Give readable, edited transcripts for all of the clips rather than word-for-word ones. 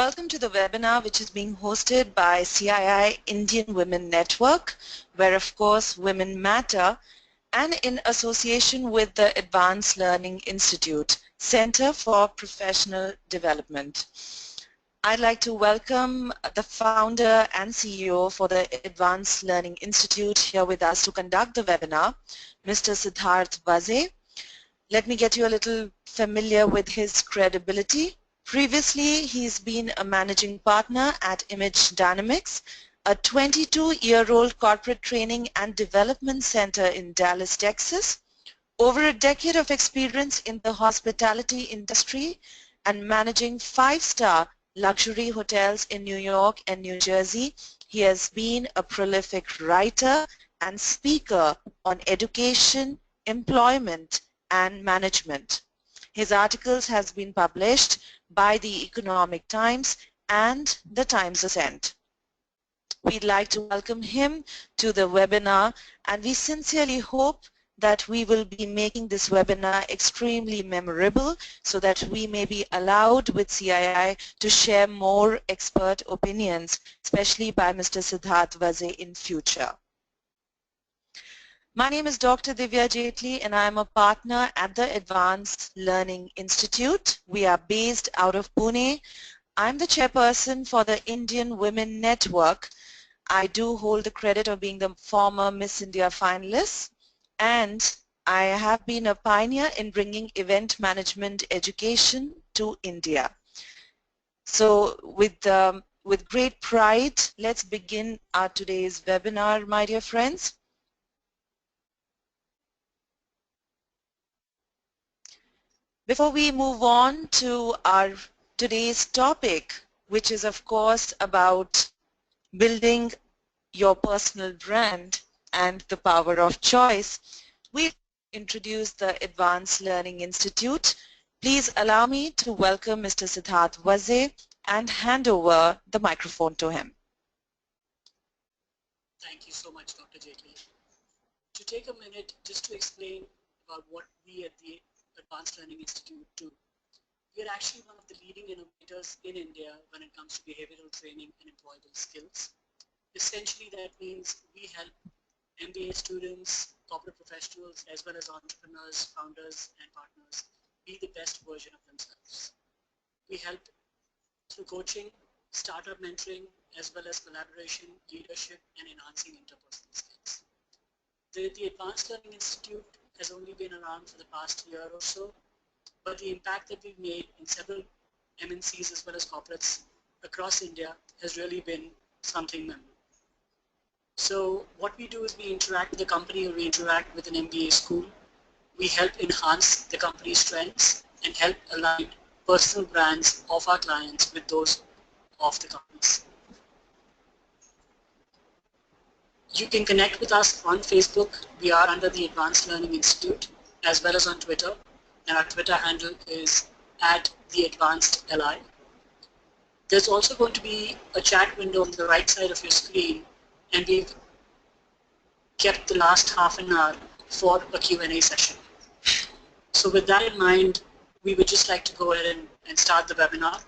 Welcome to the webinar which is being hosted by CII Indian Women Network, where of course women matter, and in association with the Advanced Learning Institute, Center for Professional Development. I'd like to welcome the founder and CEO for the Advanced Learning Institute here with us to conduct the webinar, Mr. Siddharth Vaze. Let me get you a little familiar with his credibility. Previously, he's been a managing partner at Image Dynamics, a 22-year-old corporate training and development center in Dallas, Texas. Over a decade of experience in the hospitality industry and managing 5-star luxury hotels in New York and New Jersey, he has been a prolific writer and speaker on education, employment, and management. His articles have been published by the Economic Times and the Times Ascent. We'd like to welcome him to the webinar, and we sincerely hope that we will be making this webinar extremely memorable so that we may be allowed with CII to share more expert opinions, especially by Mr. Siddharth Vaze in future. My name is Dr. Divya Jetli and I am a partner at the Advanced Learning Institute. We are based out of Pune. I'm the chairperson for the Indian Women Network. I do hold the credit of being the former Miss India finalist, and I have been a pioneer in bringing event management education to India. So with great pride, let's begin our today's webinar, my dear friends. Before we move on to our today's topic, which is of course about building your personal brand and the power of choice, we introduce the Advanced Learning Institute. Please allow me to welcome Mr. Siddharth Vaze and hand over the microphone to him. Thank you so much, Dr. Jetli. To take a minute just to explain about what we at the Advanced Learning Institute do. We are actually one of the leading innovators in India when it comes to behavioral training and employable skills. Essentially, that means we help MBA students, corporate professionals, as well as entrepreneurs, founders, and partners be the best version of themselves. We help through coaching, startup mentoring, as well as collaboration, leadership, and enhancing interpersonal skills. The Advanced Learning Institute has only been around for the past year or so, but the impact that we've made in several MNCs as well as corporates across India has really been something memorable. So what we do is we interact with the company or we interact with an MBA school. We help enhance the company's strengths and help align personal brands of our clients with those of the companies. You can connect with us on Facebook. We are under the Advanced Learning Institute, as well as on Twitter, and our Twitter handle is @theadvancedli. There's also going to be a chat window on the right side of your screen, and we've kept the last half an hour for a Q&A session. So with that in mind, we would just like to go ahead and start the webinar.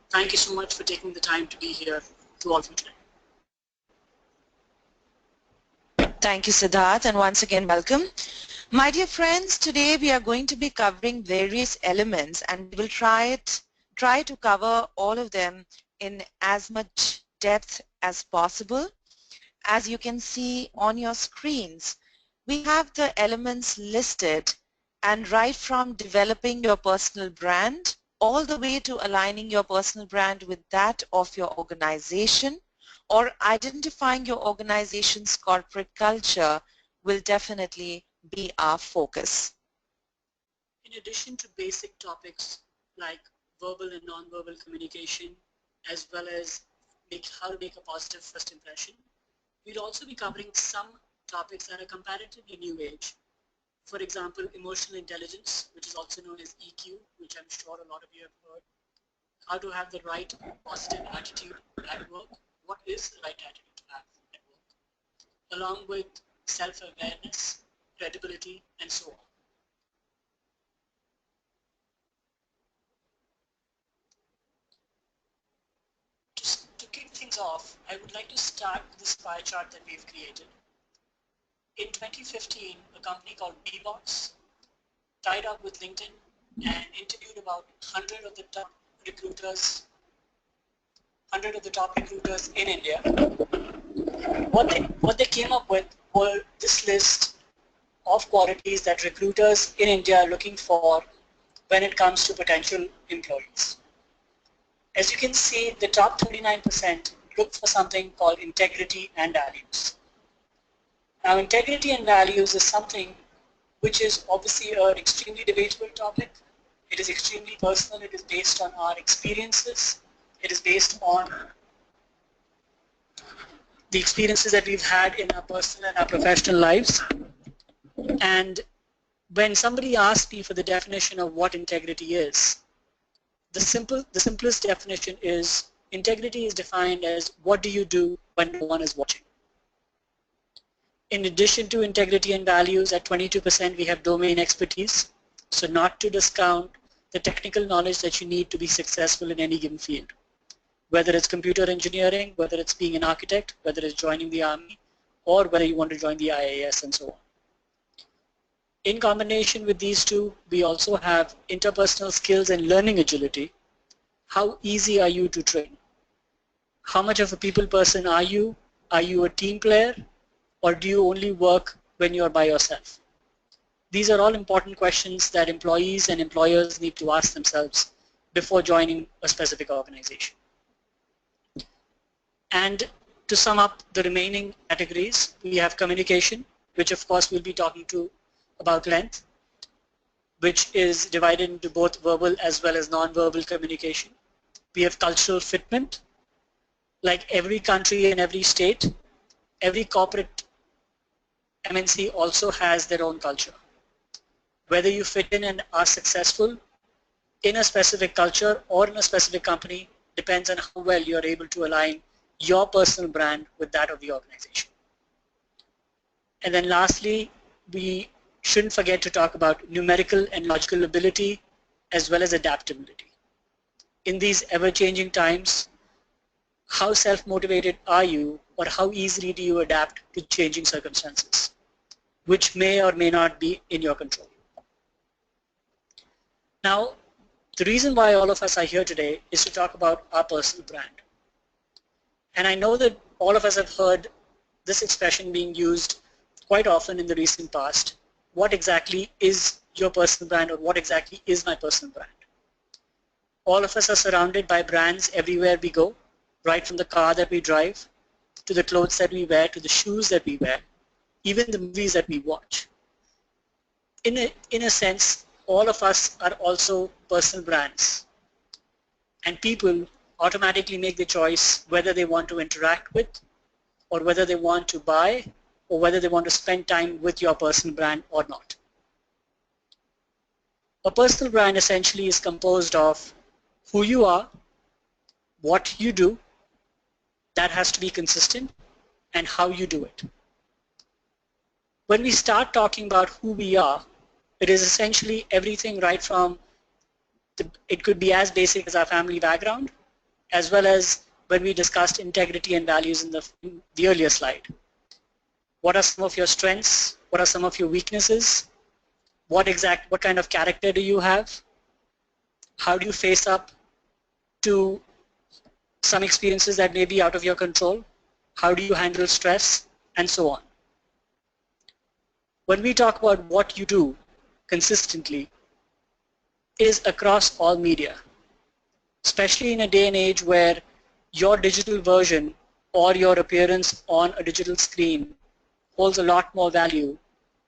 Thank you so much for taking the time to be here to all of you today. Thank you, Siddharth, and once again, welcome. My dear friends, today we are going to be covering various elements, and we will try to cover all of them in as much depth as possible. As you can see on your screens, we have the elements listed, and right from developing your personal brand all the way to aligning your personal brand with that of your organization, or identifying your organization's corporate culture will definitely be our focus. In addition to basic topics like verbal and non-verbal communication, as well as how to make a positive first impression, we'll also be covering some topics that are comparatively new age. For example, emotional intelligence, which is also known as EQ, which I'm sure a lot of you have heard. How to have the right positive attitude at work. What is the right attitude to have at work, along with self-awareness, credibility, and so on. things off, I would like to start with this pie chart that we've created. In 2015, a company called Bbox tied up with LinkedIn and interviewed about 100 of the top recruiters, 100 of the top recruiters in India. What they came up with were this list of qualities that recruiters in India are looking for when it comes to potential employees. As you can see, the top 39% look for something called integrity and values. Now, integrity and values is something which is obviously an extremely debatable topic. It is extremely personal. It is based on our experiences. It is based on the experiences that we've had in our personal and our professional lives. And when somebody asks me for the definition of what integrity is, the simplest definition is integrity is defined as what do you do when no one is watching. In addition to integrity and values, at 22% we have domain expertise. So not to discount the technical knowledge that you need to be successful in any given field. Whether it's computer engineering, whether it's being an architect, whether it's joining the army, or whether you want to join the IAS and so on. In combination with these two, we also have interpersonal skills and learning agility. How easy are you to train? How much of a people person are you? Are you a team player? Or do you only work when you're by yourself? These are all important questions that employees and employers need to ask themselves before joining a specific organization. And to sum up the remaining categories, we have communication, which of course we'll be talking to about length, which is divided into both verbal as well as non-verbal communication. We have cultural fitment. Like every country and every state, every corporate MNC also has their own culture. Whether you fit in and are successful in a specific culture or in a specific company depends on how well you're able to align your personal brand with that of the organization. And then lastly, we shouldn't forget to talk about numerical and logical ability as well as adaptability. In these ever-changing times, how self-motivated are you, or how easily do you adapt to changing circumstances, which may or may not be in your control. Now, the reason why all of us are here today is to talk about our personal brand. And I know that all of us have heard this expression being used quite often in the recent past. What exactly is your personal brand, or what exactly is my personal brand? All of us are surrounded by brands everywhere we go, right from the car that we drive, to the clothes that we wear, to the shoes that we wear, even the movies that we watch. In a sense, all of us are also personal brands. And people automatically make the choice whether they want to interact with, or whether they want to buy, or whether they want to spend time with your personal brand or not. A personal brand essentially is composed of who you are, what you do, that has to be consistent, and how you do it. When we start talking about who we are, it is essentially everything right from, it could be as basic as our family background, as well as when we discussed integrity and values in the earlier slide. What are some of your strengths? What are some of your weaknesses? What kind of character do you have? How do you face up to some experiences that may be out of your control? How do you handle stress? And so on. When we talk about what you do consistently, it is across all media, especially in a day and age where your digital version or your appearance on a digital screen holds a lot more value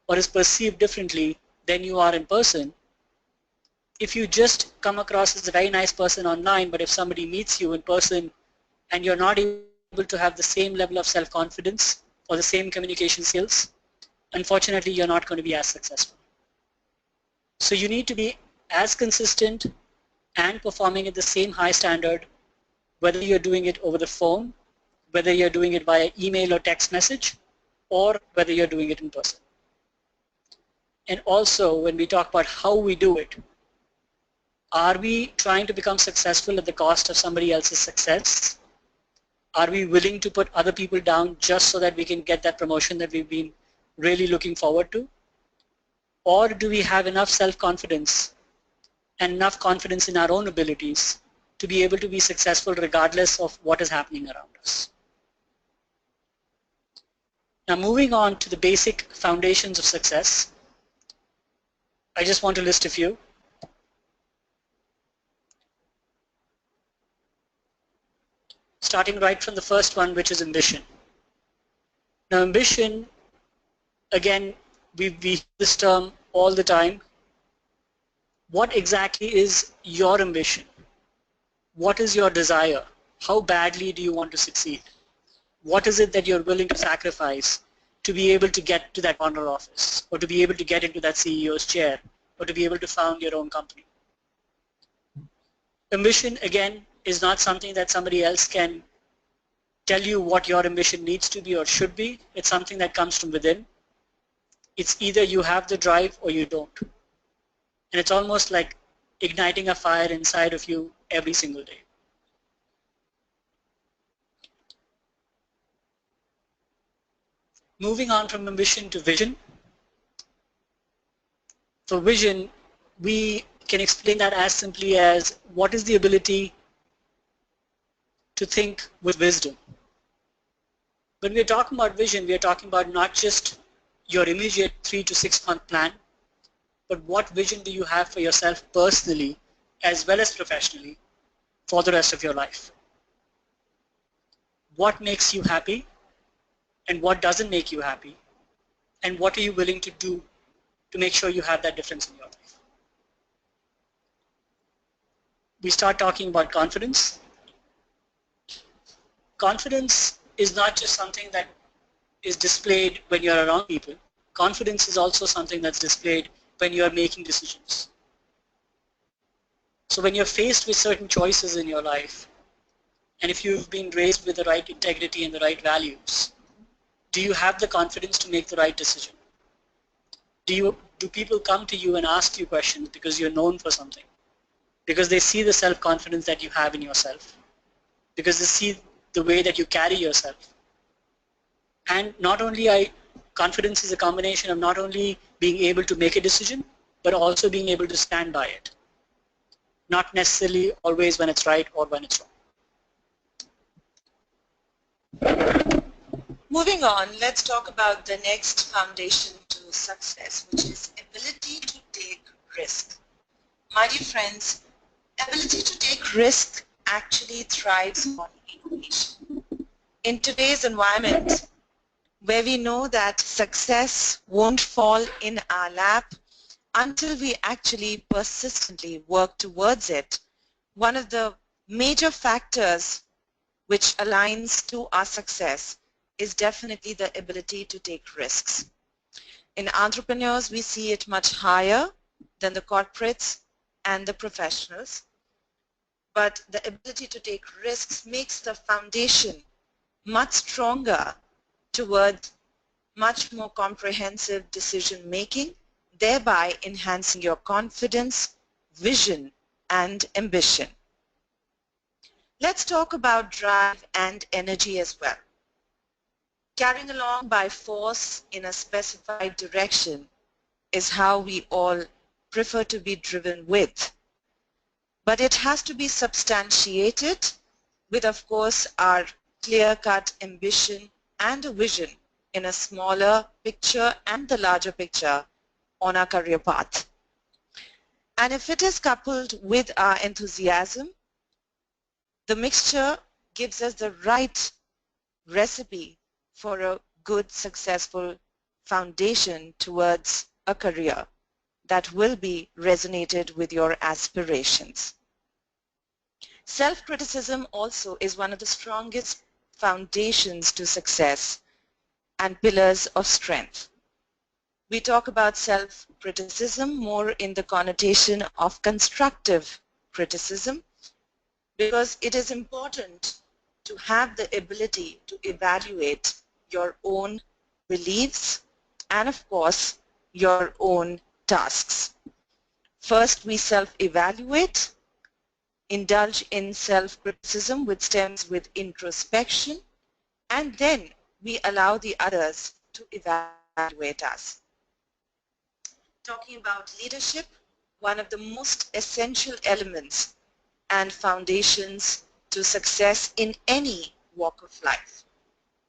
or is perceived differently than you are in person. If you just come across as a very nice person online, but if somebody meets you in person and you're not able to have the same level of self-confidence or the same communication skills, unfortunately you're not going to be as successful. So you need to be as consistent and performing at the same high standard, whether you're doing it over the phone, whether you're doing it via email or text message, or whether you're doing it in person. And also, when we talk about how we do it, are we trying to become successful at the cost of somebody else's success? Are we willing to put other people down just so that we can get that promotion that we've been really looking forward to? Or do we have enough self-confidence and enough confidence in our own abilities to be able to be successful regardless of what is happening around us? Now, moving on to the basic foundations of success, I just want to list a few. Starting right from the first one, which is ambition. Now, ambition, again, we hear this term all the time. What exactly is your ambition? What is your desire? How badly do you want to succeed? What is it that you're willing to sacrifice to be able to get to that corner office, or to be able to get into that CEO's chair, or to be able to found your own company? Ambition, again, is not something that somebody else can tell you what your ambition needs to be or should be. It's something that comes from within. It's either you have the drive or you don't. And it's almost like igniting a fire inside of you every single day. Moving on from ambition to vision. For vision, we can explain that as simply as what is the ability to think with wisdom. When we're talking about vision, we are talking about not just your immediate 3 to 6 month plan, but what vision do you have for yourself personally as well as professionally for the rest of your life? What makes you happy and what doesn't make you happy, and what are you willing to do to make sure you have that difference in your life? We start talking about confidence. Confidence is not just something that is displayed when you're around people. Confidence is also something that's displayed when you're making decisions. So when you're faced with certain choices in your life, and if you've been raised with the right integrity and the right values, do you have the confidence to make the right decision? Do people come to you and ask you questions because you're known for something? Because they see the self-confidence that you have in yourself? Because they see the way that you carry yourself? And not only confidence is a combination of not only being able to make a decision, but also being able to stand by it. Not necessarily always when it's right or when it's wrong. Moving on, let's talk about the next foundation to success, which is ability to take risk. My dear friends, ability to take risk actually thrives on innovation. In today's environment, where we know that success won't fall in our lap until we actually persistently work towards it, one of the major factors which aligns to our success is definitely the ability to take risks. In entrepreneurs, we see it much higher than the corporates and the professionals, but the ability to take risks makes the foundation much stronger towards much more comprehensive decision making, thereby enhancing your confidence, vision, and ambition. Let's talk about drive and energy as well. Carrying along by force in a specified direction is how we all prefer to be driven with. But it has to be substantiated with, of course, our clear-cut ambition and a vision in a smaller picture and the larger picture on our career path. And if it is coupled with our enthusiasm, the mixture gives us the right recipe for a good, successful foundation towards a career that will be resonated with your aspirations. Self-criticism also is one of the strongest foundations to success and pillars of strength. We talk about self-criticism more in the connotation of constructive criticism because it is important to have the ability to evaluate your own beliefs and, of course, your own tasks. First, we self-evaluate, indulge in self-criticism, which stems with introspection, and then we allow the others to evaluate us. Talking about leadership, one of the most essential elements and foundations to success in any walk of life.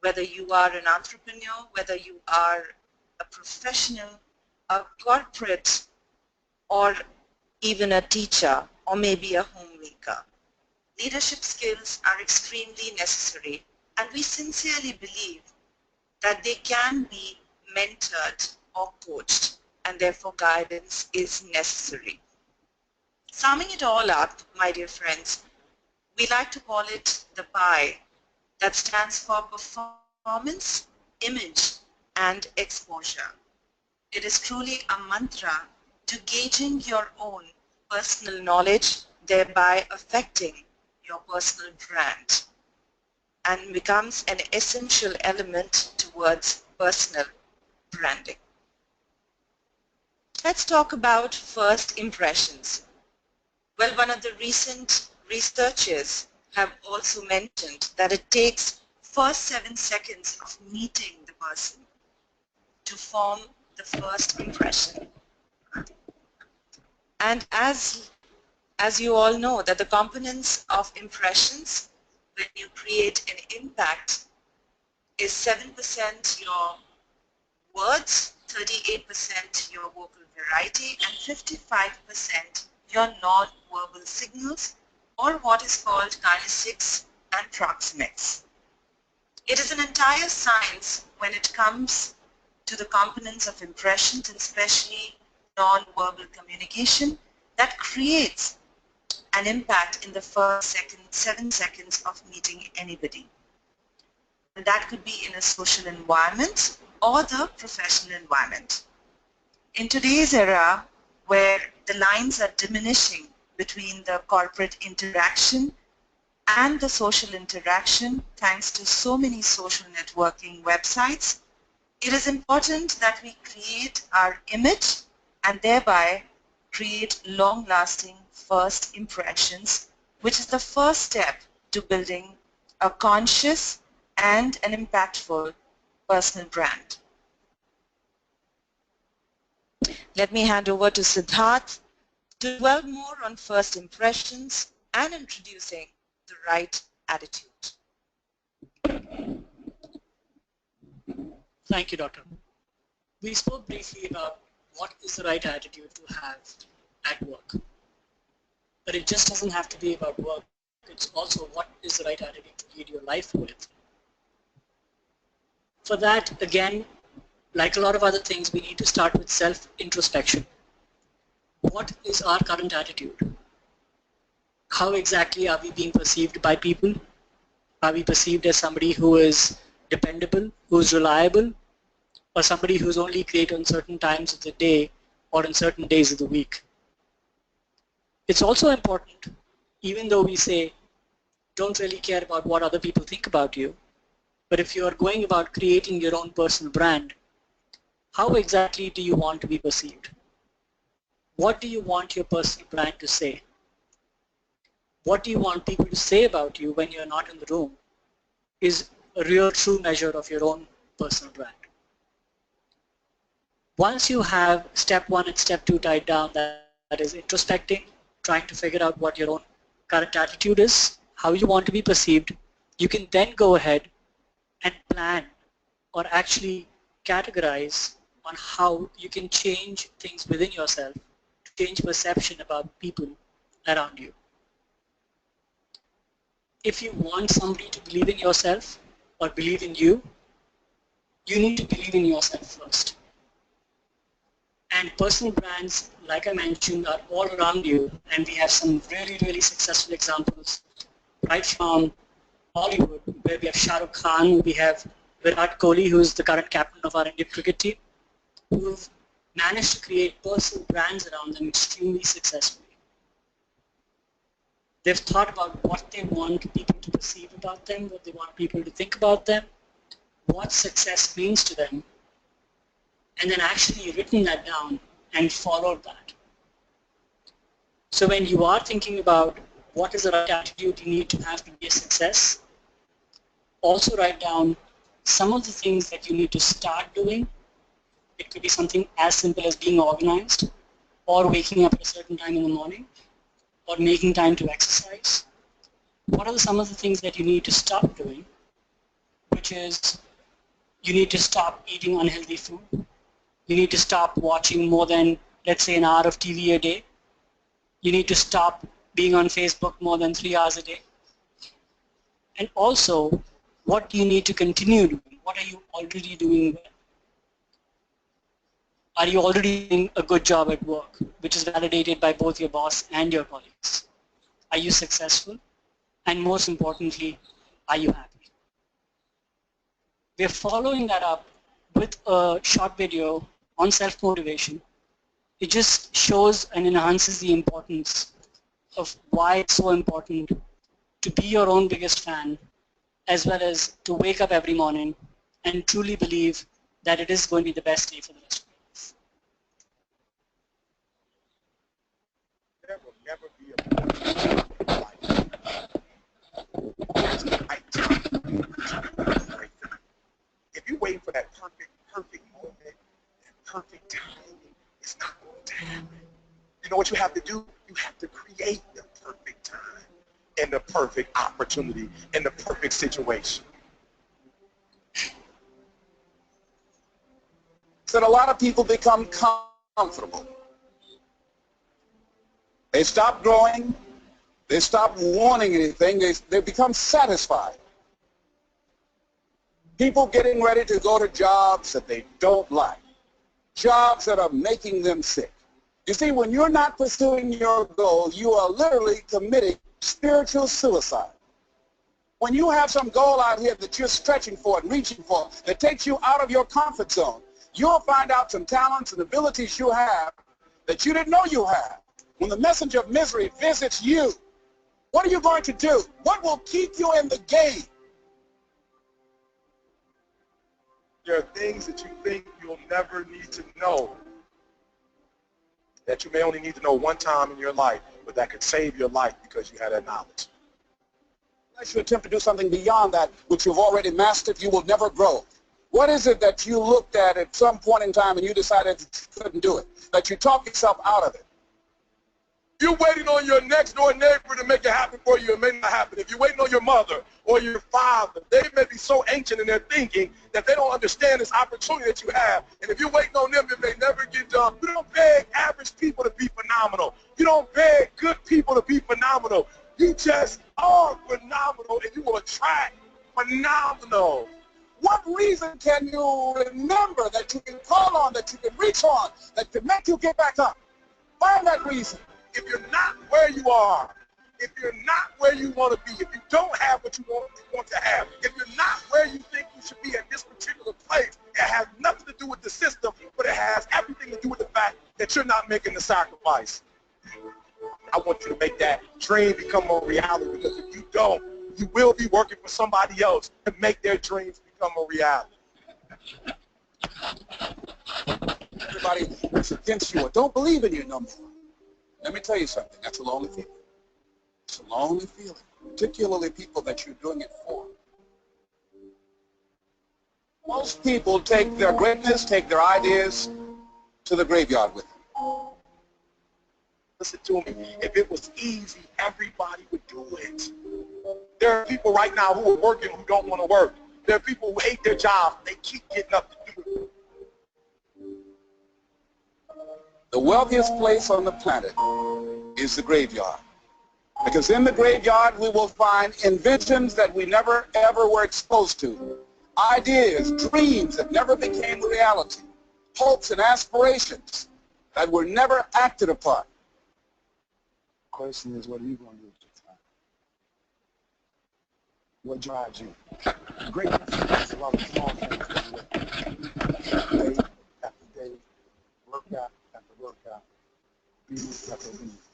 Whether you are an entrepreneur, whether you are a professional, a corporate, or even a teacher, or maybe a homemaker. Leadership skills are extremely necessary, and we sincerely believe that they can be mentored or coached, and therefore guidance is necessary. Summing it all up, my dear friends, we like to call it the PI, that stands for performance, image, and exposure. It is truly a mantra to gauging your own personal knowledge, thereby affecting your personal brand, and becomes an essential element towards personal branding. Let's talk about first impressions. Well, one of the recent researchers have also mentioned that it takes first 7 seconds of meeting the person to form the first impression. And as you all know, that the components of impressions when you create an impact is 7% your words, 38% your vocal variety, and 55% your non-verbal signals, or what is called kinesics and proxemics. It is an entire science when it comes to the components of impressions, and especially non-verbal communication, that creates an impact in the first 7 seconds of meeting anybody. And that could be in a social environment or the professional environment. In today's era, where the lines are diminishing between the corporate interaction and the social interaction, thanks to so many social networking websites, it is important that we create our image and thereby create long-lasting first impressions, which is the first step to building a conscious and an impactful personal brand. Let me hand over to Siddharth to dwell more on first impressions and introducing the right attitude. Thank you, Doctor. We spoke briefly about what is the right attitude to have at work. But it just doesn't have to be about work. It's also what is the right attitude to lead your life with. For that, again, like a lot of other things, we need to start with self-introspection. What is our current attitude? How exactly are we being perceived by people? Are we perceived as somebody who is dependable, who is reliable, or somebody who's only great on certain times of the day or on certain days of the week? It's also important, even though we say don't really care about what other people think about you, but if you are going about creating your own personal brand, how exactly do you want to be perceived? What do you want your personal brand to say? What do you want people to say about you when you're not in the room is a real true measure of your own personal brand. Once you have step 1 and step 2 tied down, that is introspecting, trying to figure out what your own current attitude is, how you want to be perceived, you can then go ahead and plan or actually categorize on how you can change things within yourself to change perception about people around you. If you want somebody to believe in yourself or believe in you, you need to believe in yourself first. And personal brands, like I mentioned, are all around you, and we have some really, really successful examples right from Hollywood, where we have Shah Rukh Khan, we have Virat Kohli, who is the current captain of our Indian cricket team, who have managed to create personal brands around them extremely successfully. They've thought about what they want people to perceive about them, what they want people to think about them, what success means to them, and then actually written that down and followed that. So when you are thinking about what is the right attitude you need to have to be a success. Also write down some of the things that you need to start doing. It could be something as simple as being organized, or waking up at a certain time in the morning, or making time to exercise. What are some of the things that you need to stop doing, which is you need to stop eating unhealthy food. You need to stop watching more than, let's say, an hour of TV a day. You need to stop being on Facebook more than 3 hours a day. And also, what do you need to continue doing? What are you already doing well? Are you already doing a good job at work, which is validated by both your boss and your colleagues? Are you successful? And most importantly, are you happy? We're following that up with a short video on self-motivation. It just shows and enhances the importance of why it's so important to be your own biggest fan, as well as to wake up every morning and truly believe that it is going to be the best day for the rest of your life. There will never be a point in life. There's a right time to do the right thing. If you're waiting for that perfect moment, that perfect timing, it's not going to happen. You know what you have to do? You have to create the perfect time and the perfect opportunity and the perfect situation. So a lot of people become comfortable. They stop growing. They stop wanting anything. They become satisfied. People getting ready to go to jobs that they don't like, jobs that are making them sick. You see, when you're not pursuing your goal, you are literally committing spiritual suicide. When you have some goal out here that you're stretching for and reaching for that takes you out of your comfort zone, you'll find out some talents and abilities you have that you didn't know you have. When the messenger of misery visits you, what are you going to do? What will keep you in the game? There are things that you think you'll never need to know, that you may only need to know one time in your life, but that could save your life because you had that knowledge. Unless you attempt to do something beyond that which you've already mastered, you will never grow. What is it that you looked at some point in time and you decided that you couldn't do it, that you talked yourself out of it? You're waiting on your next door neighbor to make it happen for you. It may not happen. If you're waiting on your mother or your father, they may be so ancient in their thinking that they don't understand this opportunity that you have. And if you're waiting on them, it may never get done. You don't beg average people to be phenomenal. You don't beg good people to be phenomenal. You just are phenomenal, and you will attract phenomenal. What reason can you remember that you can call on, that you can reach on, that can make you get back up? Find that reason. If you're not where you are, if you're not where you want to be, if you don't have what you want to have, if you're not where you think you should be at this particular place, it has nothing to do with the system, but it has everything to do with the fact that you're not making the sacrifice. I want you to make that dream become a reality, because if you don't, you will be working for somebody else to make their dreams become a reality. Everybody that's against you or don't believe in you no more. Let me tell you something, that's a lonely feeling. It's a lonely feeling, particularly people that you're doing it for. Most people take their greatness, take their ideas to the graveyard with them. Listen to me, if it was easy, everybody would do it. There are people right now who are working who don't want to work. There are people who hate their jobs, they keep getting up to do it. The wealthiest place on the planet is the graveyard. Because in the graveyard we will find inventions that we never ever were exposed to. Ideas, dreams that never became reality. Hopes and aspirations that were never acted upon. The question is, what are you going to do with your time? What drives you? Greatness is a lot of small things that you do. Day after day, workout after workout, obedience after obedience,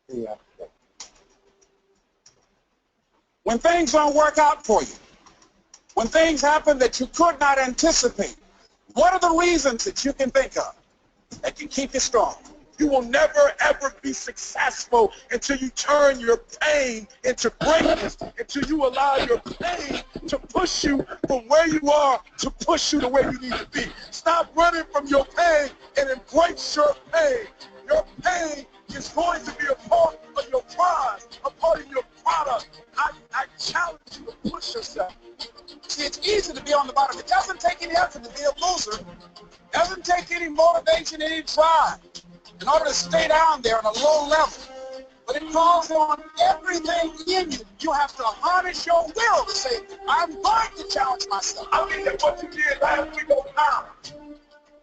day after day. When things don't work out for you, when things happen that you could not anticipate, what are the reasons that you can think of that can keep you strong? You will never, ever be successful until you turn your pain into greatness, until you allow your pain to push you from where you are to push you to where you need to be. Stop running from your pain and embrace your pain. Your pain is going to be a part of your prize, a part of your product. I challenge you to push yourself. See, it's easy to be on the bottom. It doesn't take any effort to be a loser. It doesn't take any motivation, any drive in order to stay down there on a low level. But it calls on everything in you. You have to harness your will to say, I'm going to challenge myself. I mean, that's what you did last week on time.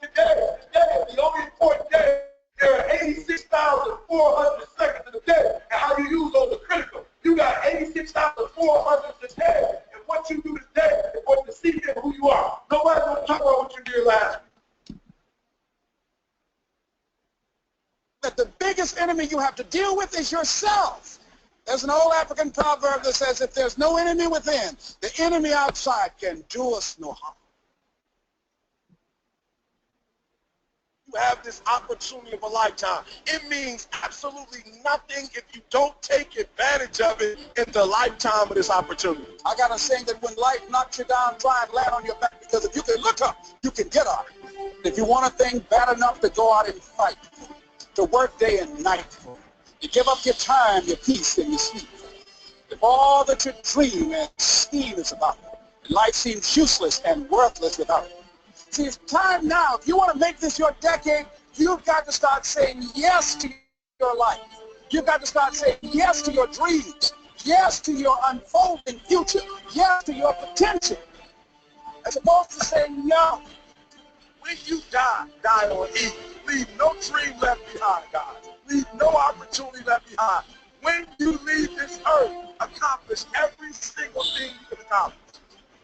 Today, the only important day, there are 86,400 seconds in a day, and how you use those are critical. You got 86,400 today, and what you do today is what you see in who you are. Nobody's going to talk about what you did last week. That the biggest enemy you have to deal with is yourself. There's an old African proverb that says, if there's no enemy within, the enemy outside can do us no harm. You have this opportunity of a lifetime. It means absolutely nothing if you don't take advantage of it in the lifetime of this opportunity. I got to say that when life knocks you down, try and land on your back, because if you can look up, you can get up. If you want a thing bad enough to go out and fight, to work day and night, to give up your time, your peace, and your sleep. If all that you dream and scheme is about it, life seems useless and worthless without it. See, it's time now. If you want to make this your decade, you've got to start saying yes to your life. You've got to start saying yes to your dreams, yes to your unfolding future, yes to your potential, as opposed to saying no. When you die, die on E. Leave no dream left behind, guys. Leave no opportunity left behind. When you leave this earth, accomplish every single thing you can accomplish.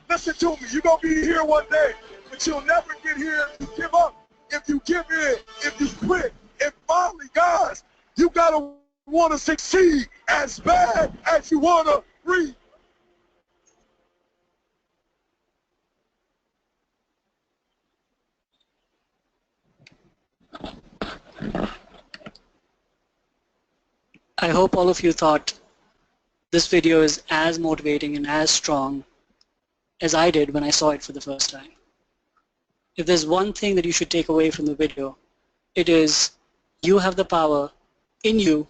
Listen to me, you're going to be here one day, but you'll never get here if you give up, if you give in, if you quit. And finally, guys, you got to want to succeed as bad as you want to breathe. I hope all of you thought this video is as motivating and as strong as I did when I saw it for the first time. If there's one thing that you should take away from the video, it is you have the power in you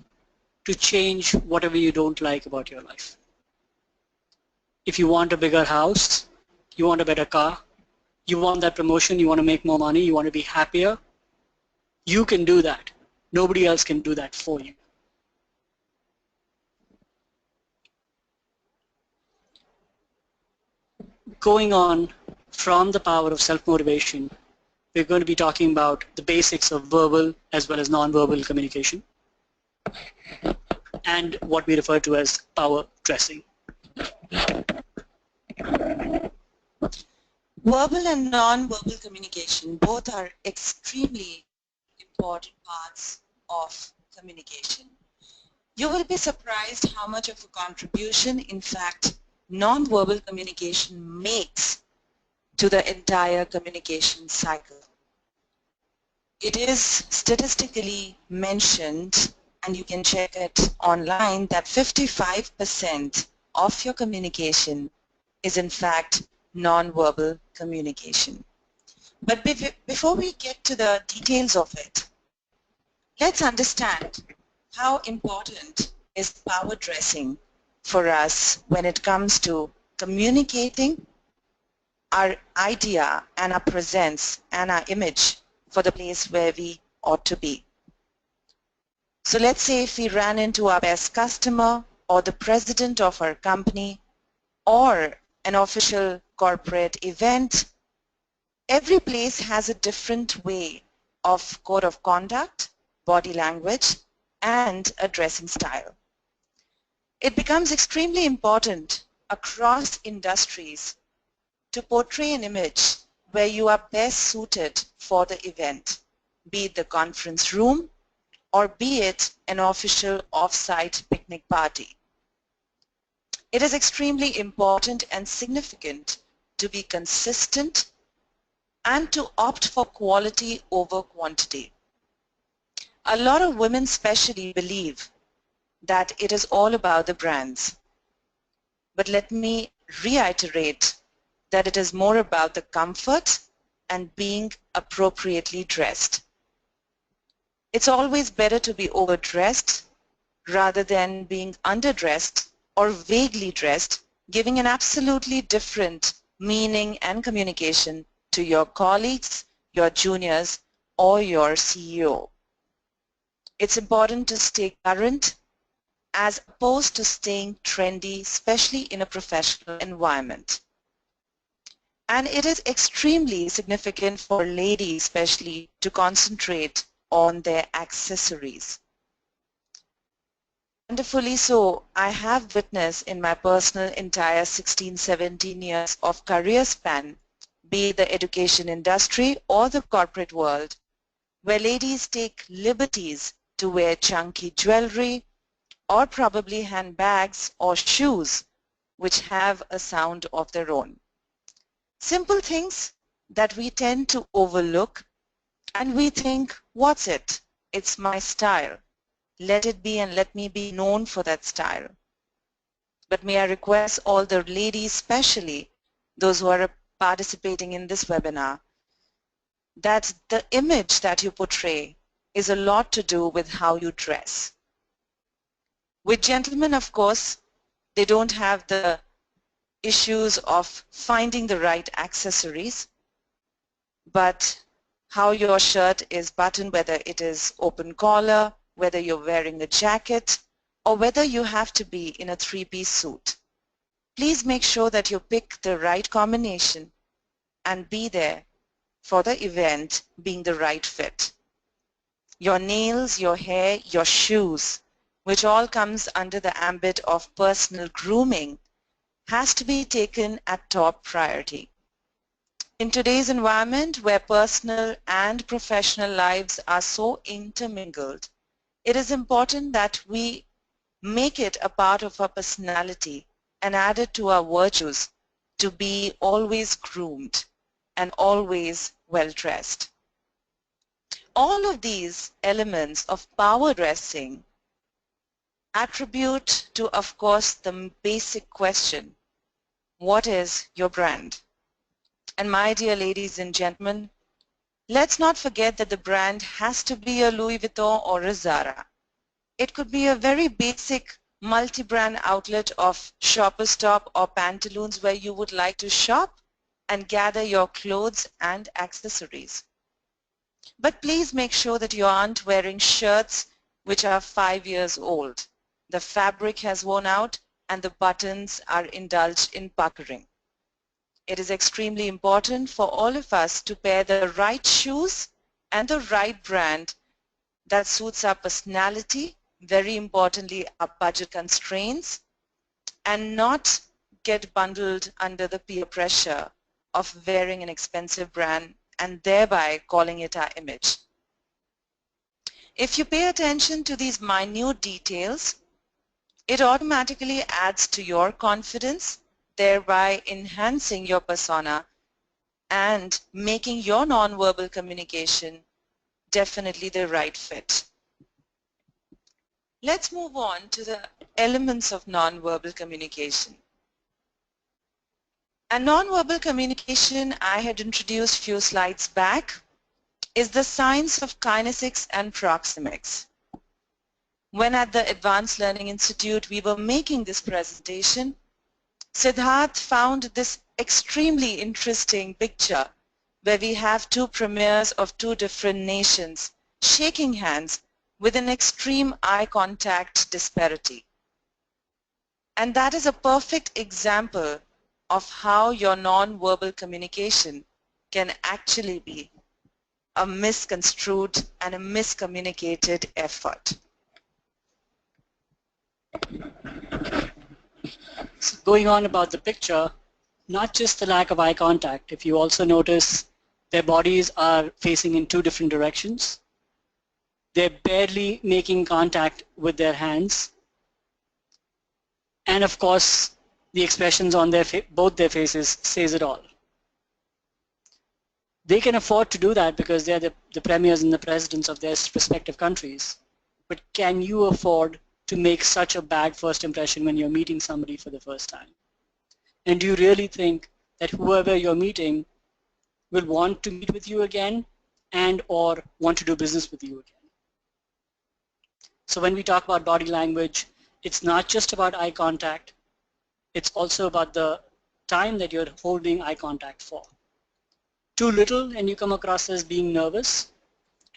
to change whatever you don't like about your life. If you want a bigger house, you want a better car, you want that promotion, you want to make more money, you want to be happier, you can do that. Nobody else can do that for you. Going on from the power of self-motivation, we're going to be talking about the basics of verbal as well as non-verbal communication and what we refer to as power dressing. Verbal and non-verbal communication both are extremely important parts of communication. You will be surprised how much of a contribution, in fact, non-verbal communication makes to the entire communication cycle. It is statistically mentioned, and you can check it online, that 55% of your communication is in fact non-verbal communication. But before we get to the details of it, let's understand how important is power dressing for us when it comes to communicating our idea and our presence and our image for the place where we ought to be. So let's say if we ran into our best customer or the president of our company or an official corporate event, every place has a different way of code of conduct, body language, and a dressing style. It becomes extremely important across industries to portray an image where you are best suited for the event, be it the conference room or be it an official off-site picnic party. It is extremely important and significant to be consistent and to opt for quality over quantity. A lot of women especially believe that it is all about the brands. But let me reiterate that it is more about the comfort and being appropriately dressed. It's always better to be overdressed rather than being underdressed or vaguely dressed, giving an absolutely different meaning and communication to your colleagues, your juniors, or your CEO. It's important to stay current as opposed to staying trendy, especially in a professional environment. And it is extremely significant for ladies especially to concentrate on their accessories. Wonderfully so, I have witnessed in my personal entire 16, 17 years of career span, be it the education industry or the corporate world, where ladies take liberties to wear chunky jewelry or probably handbags or shoes which have a sound of their own. Simple things that we tend to overlook and we think, what's it? It's my style. Let it be and let me be known for that style. But may I request all the ladies, especially those who are participating in this webinar, that the image that you portray is a lot to do with how you dress. With gentlemen, of course, they don't have the issues of finding the right accessories, but how your shirt is buttoned, whether it is open collar, whether you're wearing a jacket, or whether you have to be in a three-piece suit. Please make sure that you pick the right combination and be there for the event being the right fit. Your nails, your hair, your shoes, which all comes under the ambit of personal grooming, has to be taken at top priority. In today's environment where personal and professional lives are so intermingled, it is important that we make it a part of our personality and add it to our virtues to be always groomed and always well dressed. All of these elements of power dressing attribute to, of course, the basic question, what is your brand? And my dear ladies and gentlemen, let's not forget that the brand has to be a Louis Vuitton or a Zara. It could be a very basic multi-brand outlet of Shoppers Stop or Pantaloons where you would like to shop and gather your clothes and accessories. But please make sure that you aren't wearing shirts which are 5 years old. The fabric has worn out and the buttons are indulged in puckering. It is extremely important for all of us to pair the right shoes and the right brand that suits our personality, very importantly our budget constraints, and not get bundled under the peer pressure of wearing an expensive brand and thereby calling it our image. If you pay attention to these minute details, it automatically adds to your confidence, thereby enhancing your persona and making your nonverbal communication definitely the right fit. Let's move on to the elements of nonverbal communication. And nonverbal communication, I had introduced a few slides back, is the science of kinesics and proxemics. When at the Advanced Learning Institute we were making this presentation, Siddharth found this extremely interesting picture where we have two premiers of two different nations shaking hands with an extreme eye contact disparity. And that is a perfect example of how your non-verbal communication can actually be a misconstrued and a miscommunicated effort. So going on about the picture, not just the lack of eye contact, if you also notice their bodies are facing in two different directions. They're barely making contact with their hands. And of course, the expressions on their both their faces says it all. They can afford to do that because they're the premiers and the presidents of their respective countries. But can you afford to make such a bad first impression when you're meeting somebody for the first time? And do you really think that whoever you're meeting will want to meet with you again and or want to do business with you again? So when we talk about body language, it's not just about eye contact. It's also about the time that you're holding eye contact for. Too little and you come across as being nervous,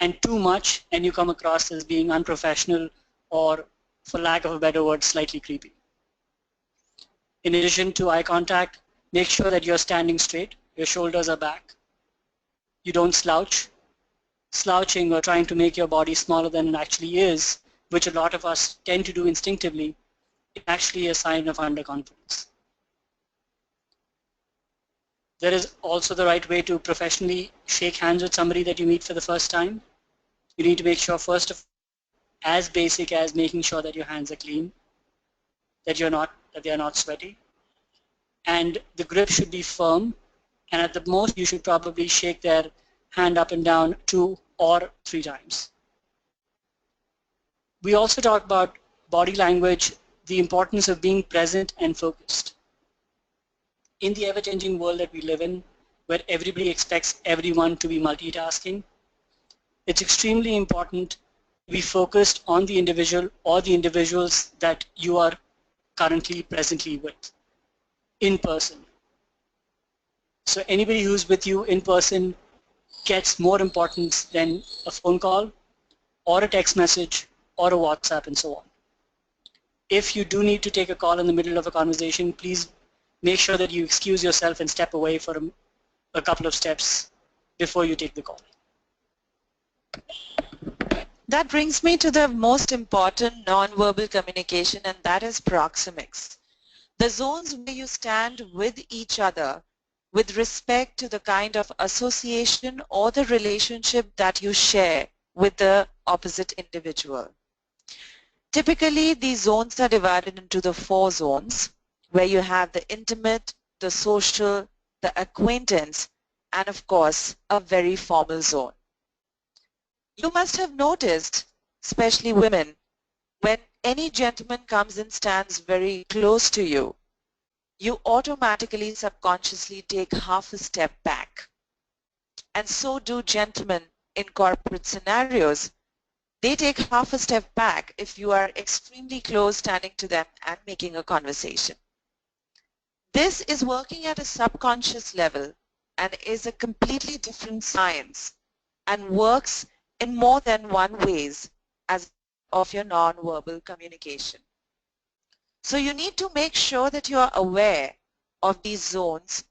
and too much and you come across as being unprofessional or, for lack of a better word, slightly creepy. In addition to eye contact, make sure that you're standing straight, your shoulders are back, you don't slouch. Slouching or trying to make your body smaller than it actually is, which a lot of us tend to do instinctively, is actually a sign of underconfidence. There is also the right way to professionally shake hands with somebody that you meet for the first time. You need to make sure, first of all, as basic as making sure that your hands are clean, that they are not sweaty, and the grip should be firm, and at the most you should probably shake their hand up and down 2 or 3 times. We also talk about body language, the importance of being present and focused. In the ever-changing world that we live in, where everybody expects everyone to be multitasking, it's extremely important to be focused on the individual or the individuals that you are currently presently with, in person. So anybody who's with you in person gets more importance than a phone call or a text message or a WhatsApp and so on. If you do need to take a call in the middle of a conversation, please make sure that you excuse yourself and step away for a couple of steps before you take the call. That brings me to the most important nonverbal communication, and that is proxemics. The zones where you stand with each other with respect to the kind of association or the relationship that you share with the opposite individual. Typically, these zones are divided into the 4 zones, where you have the intimate, the social, the acquaintance, and of course, a very formal zone. You must have noticed, especially women, when any gentleman comes and stands very close to you, you automatically subconsciously take half a step back. And so do gentlemen in corporate scenarios. They take half a step back if you are extremely close standing to them and making a conversation. This is working at a subconscious level and is a completely different science and works in more than one ways as of your nonverbal communication. So you need to make sure that you are aware of these zones,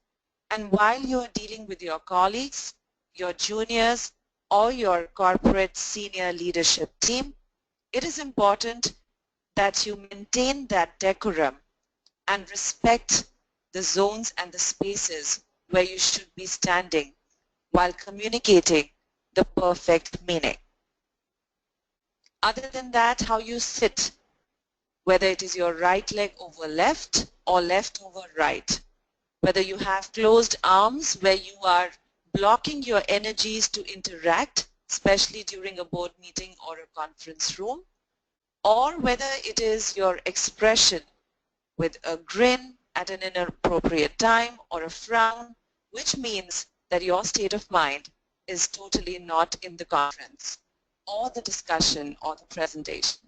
and while you are dealing with your colleagues, your juniors, or your corporate senior leadership team, it is important that you maintain that decorum and respect the zones and the spaces where you should be standing while communicating the perfect meaning. Other than that, how you sit, whether it is your right leg over left or left over right, whether you have closed arms where you are blocking your energies to interact, especially during a board meeting or a conference room, or whether it is your expression with a grin at an inappropriate time or a frown, which means that your state of mind is totally not in the conference or the discussion or the presentation.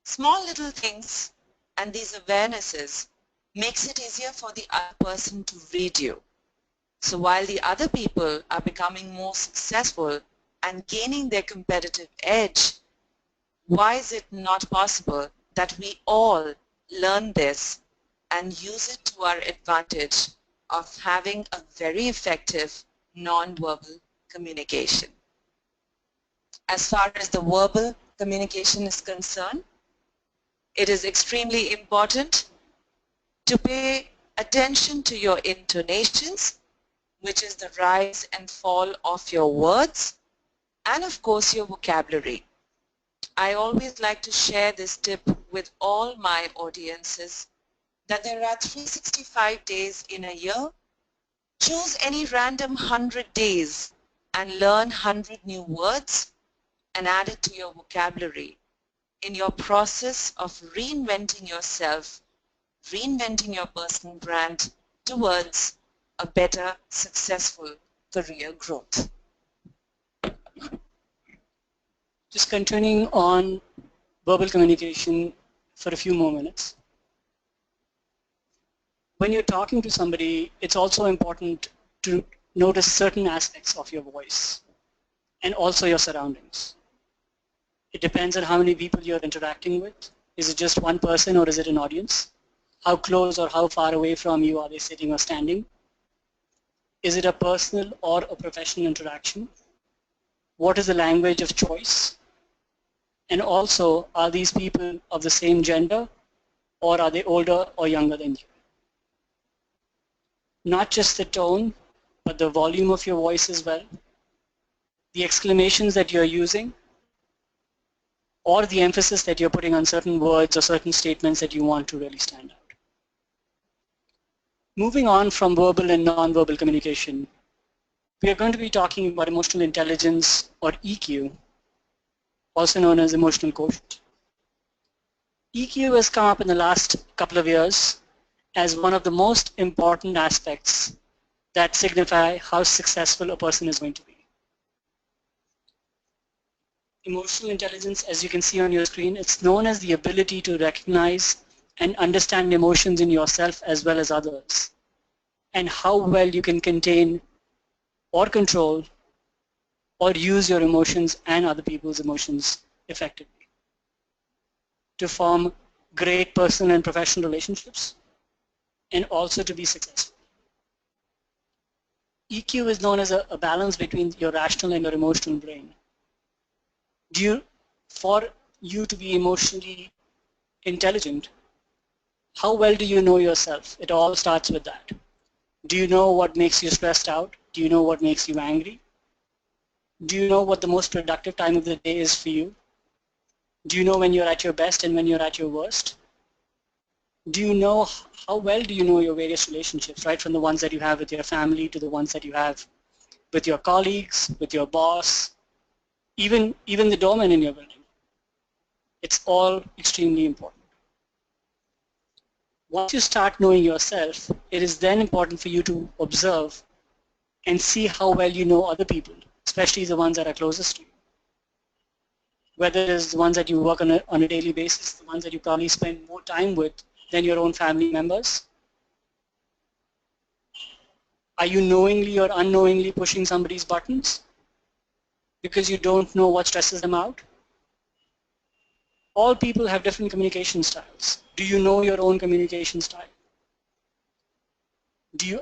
Small little things and these awarenesses makes it easier for the other person to read you. So while the other people are becoming more successful and gaining their competitive edge, why is it not possible that we all learn this and use it to our advantage of having a very effective non-verbal communication? As far as the verbal communication is concerned, it is extremely important to pay attention to your intonations, which is the rise and fall of your words, and of course your vocabulary. I always like to share this tip with all my audiences that there are 365 days in a year, Choose any random 100 days and learn 100 new words and add it to your vocabulary in your process of reinventing yourself, reinventing your personal brand towards a better, successful career growth. Just continuing on verbal communication for a few more minutes. When you're talking to somebody, it's also important to notice certain aspects of your voice and also your surroundings. It depends on how many people you're interacting with. Is it just one person or is it an audience? How close or how far away from you are they sitting or standing? Is it a personal or a professional interaction? What is the language of choice? And also, are these people of the same gender or are they older or younger than you? Not just the tone, but the volume of your voice as well, the exclamations that you're using, or the emphasis that you're putting on certain words or certain statements that you want to really stand out. Moving on from verbal and non-verbal communication, we are going to be talking about emotional intelligence, or EQ, also known as emotional quotient. EQ has come up in the last couple of years as one of the most important aspects that signify how successful a person is going to be. Emotional intelligence, as you can see on your screen, it's known as the ability to recognize and understand emotions in yourself as well as others, and how well you can contain or control or use your emotions and other people's emotions effectively to form great personal and professional relationships and also to be successful. EQ is known as a balance between your rational and your emotional brain. For you to be emotionally intelligent, how well do you know yourself? It all starts with that. Do you know what makes you stressed out? Do you know what makes you angry? Do you know what the most productive time of the day is for you? Do you know when you're at your best and when you're at your worst? Do you know, how well do you know your various relationships, right? From the ones that you have with your family to the ones that you have with your colleagues, with your boss, even the doorman in your building. It's all extremely important. Once you start knowing yourself, it is then important for you to observe and see how well you know other people, especially the ones that are closest to you. Whether it is the ones that you work on a daily basis, the ones that you probably spend more time with than your own family members. Are you knowingly or unknowingly pushing somebody's buttons because you don't know what stresses them out? All people have different communication styles. Do you know your own communication style?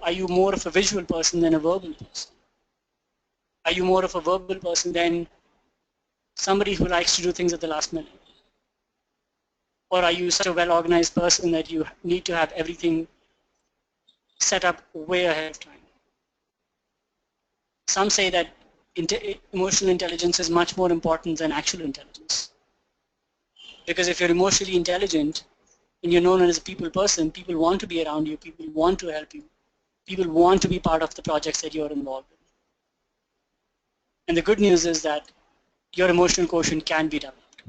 Are you more of a visual person than a verbal person? Are you more of a verbal person than somebody who likes to do things at the last minute? Or are you such a well-organized person that you need to have everything set up way ahead of time? Some say that emotional intelligence is much more important than actual intelligence. Because if you're emotionally intelligent and you're known as a people person, people want to be around you, people want to help you, people want to be part of the projects that you're involved in. And the good news is that your emotional quotient can be developed.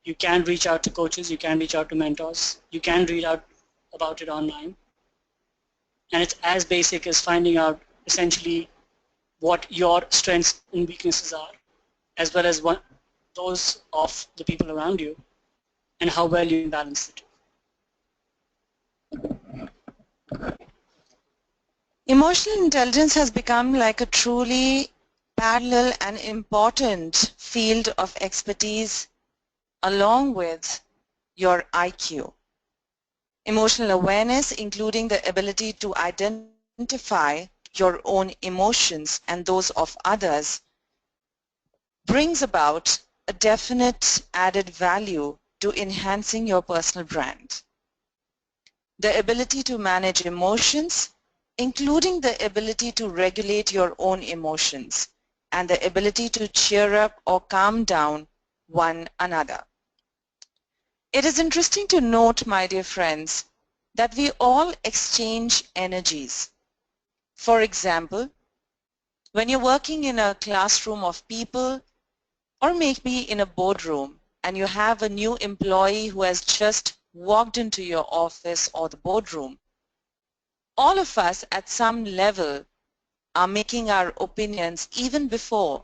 You can reach out to coaches, you can reach out to mentors, you can read out about it online. And it's as basic as finding out essentially what your strengths and weaknesses are, as well as those of the people around you, and how well you can balance the two. Emotional intelligence has become like a truly parallel and important field of expertise along with your IQ. Emotional awareness, including the ability to identify your own emotions and those of others, brings about a definite added value to enhancing your personal brand. The ability to manage emotions, including the ability to regulate your own emotions and the ability to cheer up or calm down one another. It is interesting to note, my dear friends, that we all exchange energies. For example, when you're working in a classroom of people or maybe in a boardroom and you have a new employee who has just walked into your office or the boardroom, all of us at some level are making our opinions even before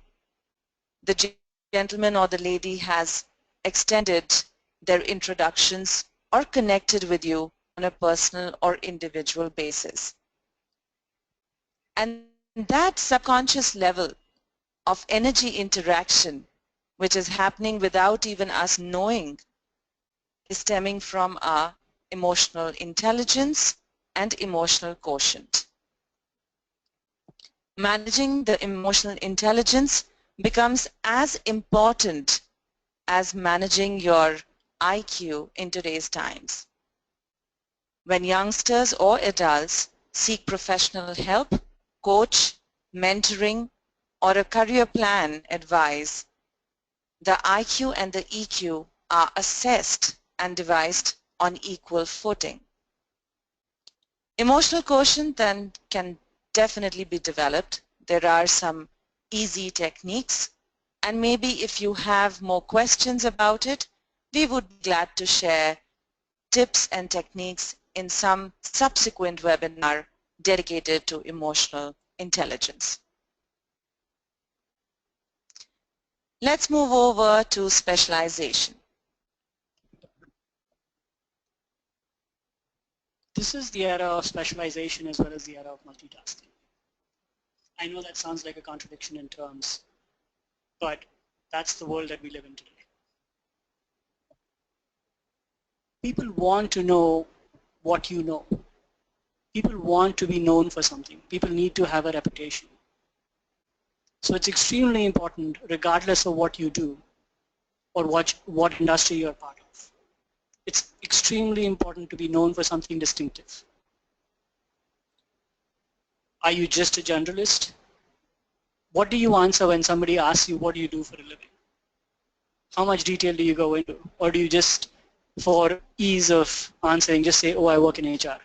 the gentleman or the lady has extended their introductions or connected with you on a personal or individual basis. And that subconscious level of energy interaction, which is happening without even us knowing, is stemming from our emotional intelligence and emotional quotient. Managing the emotional intelligence becomes as important as managing your IQ in today's times. When youngsters or adults seek professional help, coach, mentoring, or a career plan advice, the IQ and the EQ are assessed and devised on equal footing. Emotional quotient then can definitely be developed. There are some easy techniques, and maybe if you have more questions about it, we would be glad to share tips and techniques in some subsequent webinar dedicated to emotional intelligence. Let's move over to specialization. This is the era of specialization as well as the era of multitasking. I know that sounds like a contradiction in terms, but that's the world that we live in today. People want to know what you know. People want to be known for something. People need to have a reputation. So it's extremely important, regardless of what you do or what industry you're part of. It's extremely important to be known for something distinctive. Are you just a generalist? What do you answer when somebody asks you what do you do for a living? How much detail do you go into? Or do you just, for ease of answering, just say, oh, I work in HR?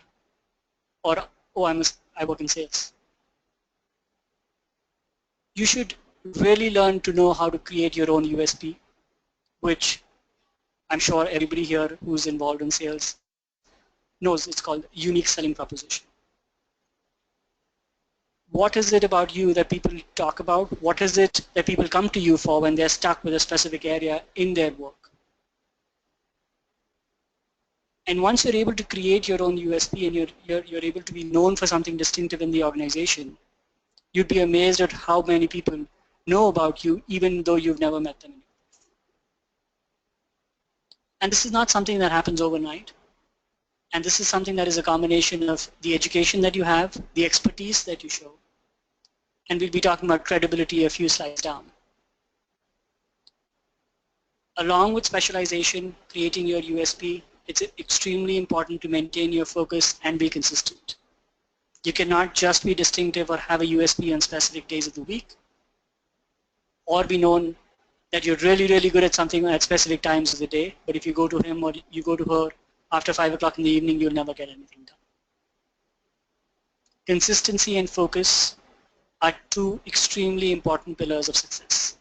Or, oh, I work in sales? You should really learn to know how to create your own USP, which I'm sure everybody here who's involved in sales knows. It's called unique selling proposition. What is it about you that people talk about? What is it that people come to you for when they're stuck with a specific area in their work? And once you're able to create your own USP and you're able to be known for something distinctive in the organization, you'd be amazed at how many people know about you even though you've never met them. And this is not something that happens overnight. And this is something that is a combination of the education that you have, the expertise that you show, and we'll be talking about credibility a few slides down. Along with specialization, creating your USP, it's extremely important to maintain your focus and be consistent. You cannot just be distinctive or have a USP on specific days of the week, or be known that you're really, really good at something at specific times of the day, but if you go to him or you go to her after 5 o'clock in the evening, you'll never get anything done. Consistency and focus are two extremely important pillars of success.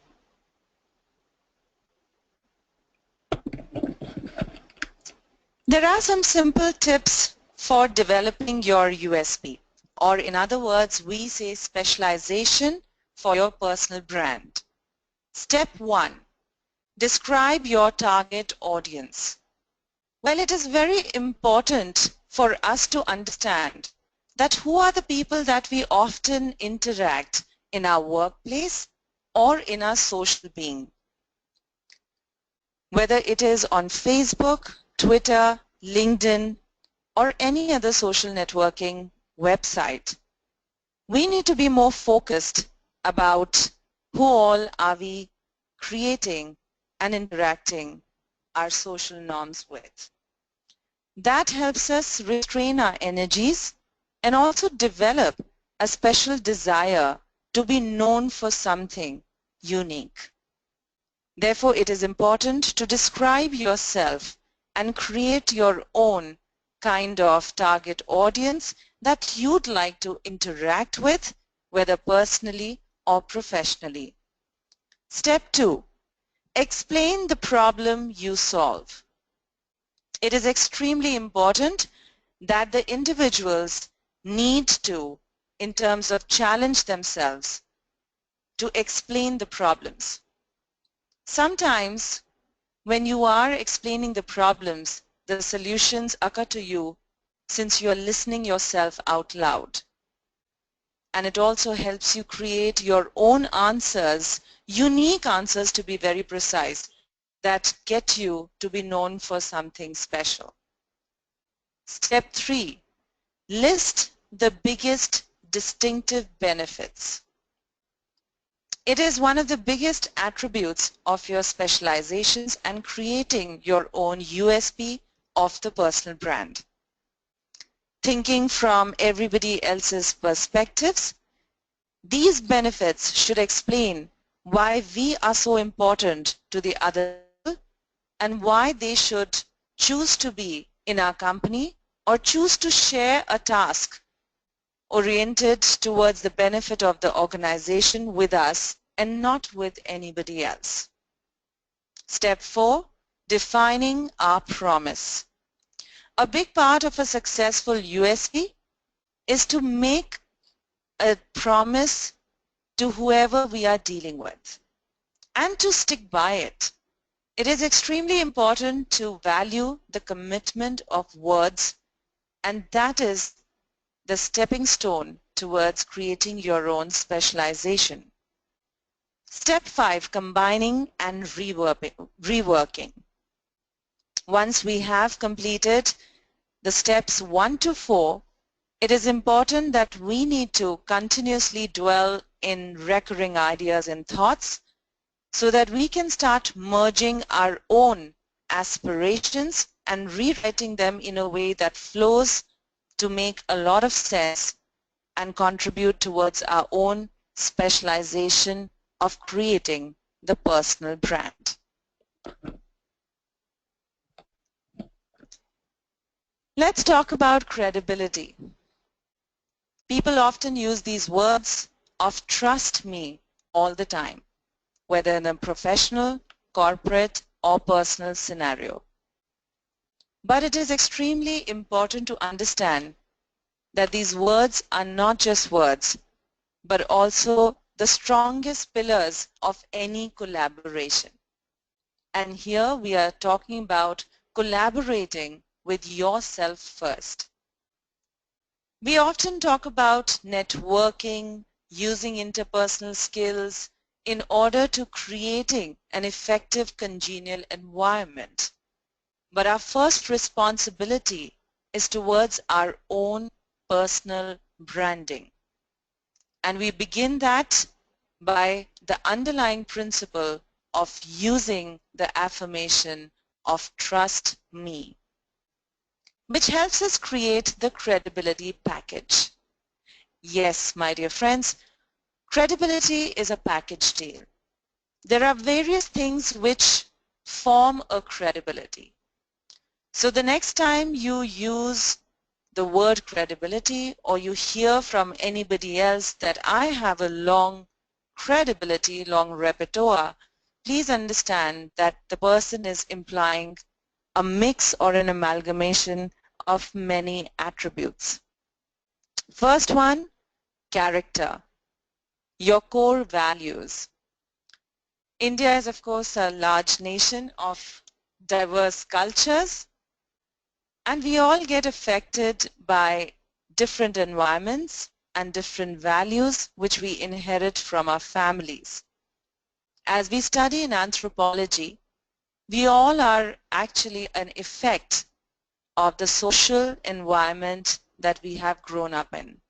There are some simple tips for developing your USP, or in other words, we say specialization for your personal brand. Step 1, describe your target audience. Well, it is very important for us to understand that who are the people that we often interact in our workplace or in our social being. Whether it is on Facebook, Twitter, LinkedIn, or any other social networking website, we need to be more focused about who all are we creating and interacting our social norms with. That helps us restrain our energies and also develop a special desire to be known for something unique. Therefore, it is important to describe yourself and create your own kind of target audience that you'd like to interact with, whether personally or professionally. Step 2. Explain the problem you solve. It is extremely important that the individuals need to, in terms of challenge themselves, to explain the problems. Sometimes when you are explaining the problems, the solutions occur to you since you are listening yourself out loud. And it also helps you create your own answers, unique answers to be very precise, that get you to be known for something special. Step 3. List the biggest distinctive benefits. It is one of the biggest attributes of your specializations and creating your own USP of the personal brand. Thinking from everybody else's perspectives, these benefits should explain why we are so important to the other people and why they should choose to be in our company or choose to share a task oriented towards the benefit of the organization with us and not with anybody else. Step 4, defining our promise. A big part of a successful USP is to make a promise to whoever we are dealing with and to stick by it. It is extremely important to value the commitment of words, and that is the stepping stone towards creating your own specialization. Step 5, combining and reworking. Once we have completed the steps 1 to 4, it is important that we need to continuously dwell in recurring ideas and thoughts so that we can start merging our own aspirations and rewriting them in a way that flows to make a lot of sense and contribute towards our own specialization of creating the personal brand. Let's talk about credibility. People often use these words of trust me all the time, whether in a professional, corporate, or personal scenario. But it is extremely important to understand that these words are not just words, but also the strongest pillars of any collaboration. And here we are talking about collaborating with yourself first. We often talk about networking, using interpersonal skills in order to creating an effective congenial environment. But our first responsibility is towards our own personal branding. And we begin that by the underlying principle of using the affirmation of trust me, which helps us create the credibility package. Yes, my dear friends, credibility is a package deal. There are various things which form a credibility. So the next time you use the word credibility or you hear from anybody else that I have a long credibility, long repertoire, please understand that the person is implying a mix or an amalgamation of many attributes. First one, character, your core values. India is of course a large nation of diverse cultures, and we all get affected by different environments and different values which we inherit from our families. As we study in anthropology, we all are actually an effect of the social environment that we have grown up in.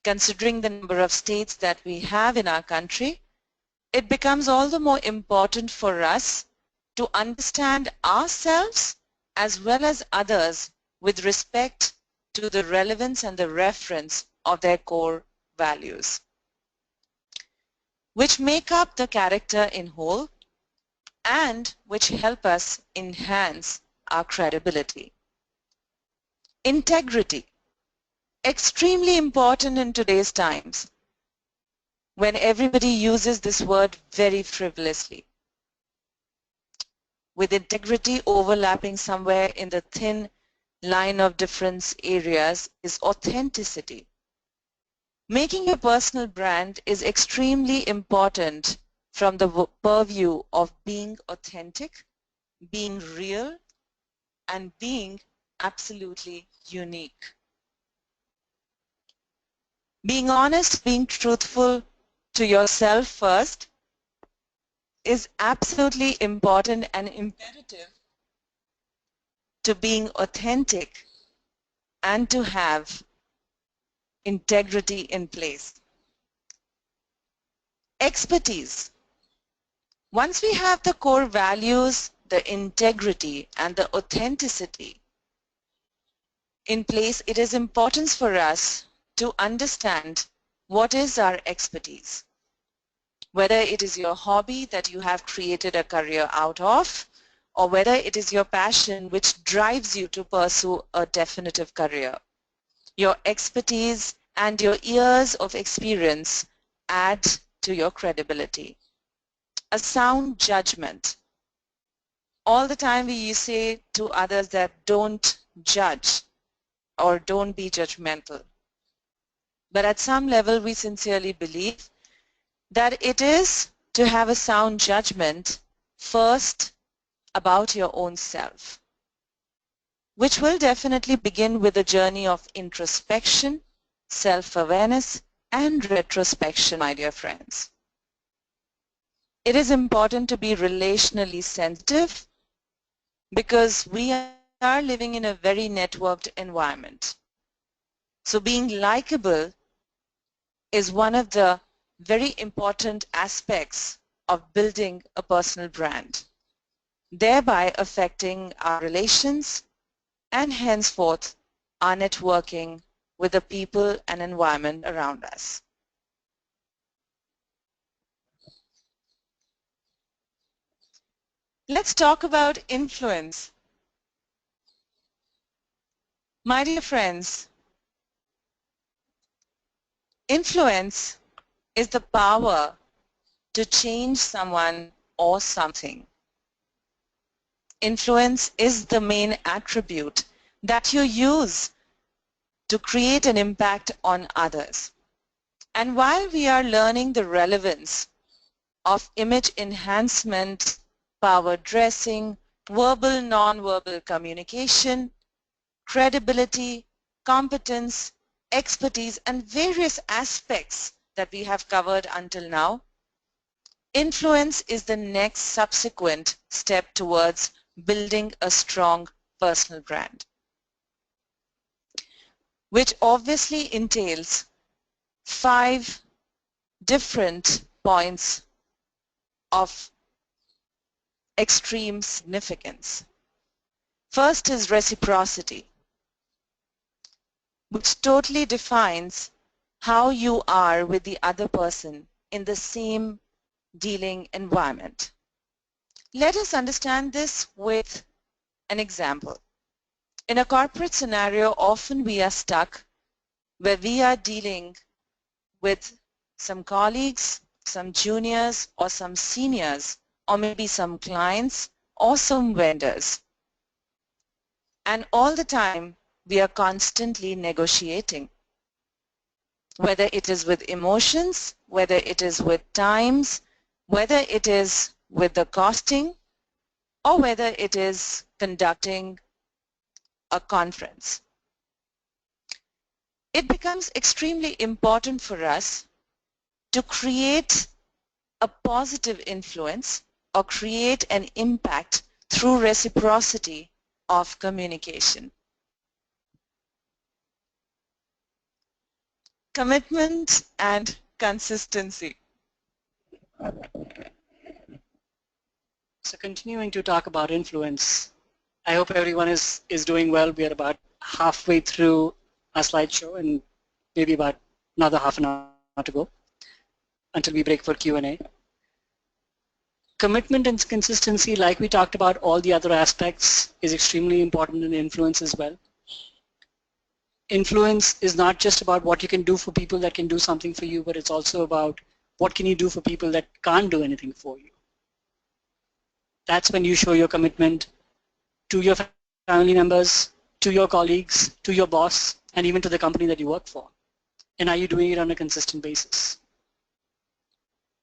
Considering the number of states that we have in our country, it becomes all the more important for us to understand ourselves as well as others with respect to the relevance and the reference of their core values, which make up the character in whole and which help us enhance our credibility. Integrity, extremely important in today's times when everybody uses this word very frivolously. With integrity overlapping somewhere in the thin line of difference areas is authenticity. Making your personal brand is extremely important from the purview of being authentic, being real, and being absolutely unique. Being honest, being truthful to yourself first is absolutely important and imperative to being authentic and to have integrity in place. Expertise. Once we have the core values, the integrity and the authenticity in place, it is important for us to understand what is our expertise. Whether it is your hobby that you have created a career out of, or whether it is your passion which drives you to pursue a definitive career. Your expertise and your years of experience add to your credibility. A sound judgment. All the time we say to others that don't judge or don't be judgmental. But at some level we sincerely believe that it is to have a sound judgment first about your own self, which will definitely begin with a journey of introspection, self-awareness, and retrospection, my dear friends. It is important to be relationally sensitive because we are living in a very networked environment. So being likable is one of the very important aspects of building a personal brand, thereby affecting our relations and henceforth our networking with the people and environment around us. Let's talk about influence. My dear friends, influence is the power to change someone or something. Influence is the main attribute that you use to create an impact on others. And while we are learning the relevance of image enhancement, power dressing, verbal, non-verbal communication, credibility, competence, expertise, and various aspects that we have covered until now, influence is the next subsequent step towards building a strong personal brand, which obviously entails 5 different points of extreme significance. First is reciprocity, which totally defines how you are with the other person in the same dealing environment. Let us understand this with an example. In a corporate scenario, often we are stuck where we are dealing with some colleagues, some juniors, or some seniors, or maybe some clients, or some vendors. And all the time, we are constantly negotiating, whether it is with emotions, whether it is with times, whether it is with the costing, or whether it is conducting a conference. It becomes extremely important for us to create a positive influence or create an impact through reciprocity of communication. Commitment and consistency. So continuing to talk about influence, I hope everyone is doing well. We are about halfway through our slideshow and maybe about another half an hour to go until we break for Q&A. Commitment and consistency, like we talked about all the other aspects, is extremely important in influence as well. influence is not just about what you can do for people that can do something for you, but it's also about what can you do for people that can't do anything for you. That's when you show your commitment to your family members, to your colleagues, to your boss, and even to the company that you work for. And are you doing it on a consistent basis?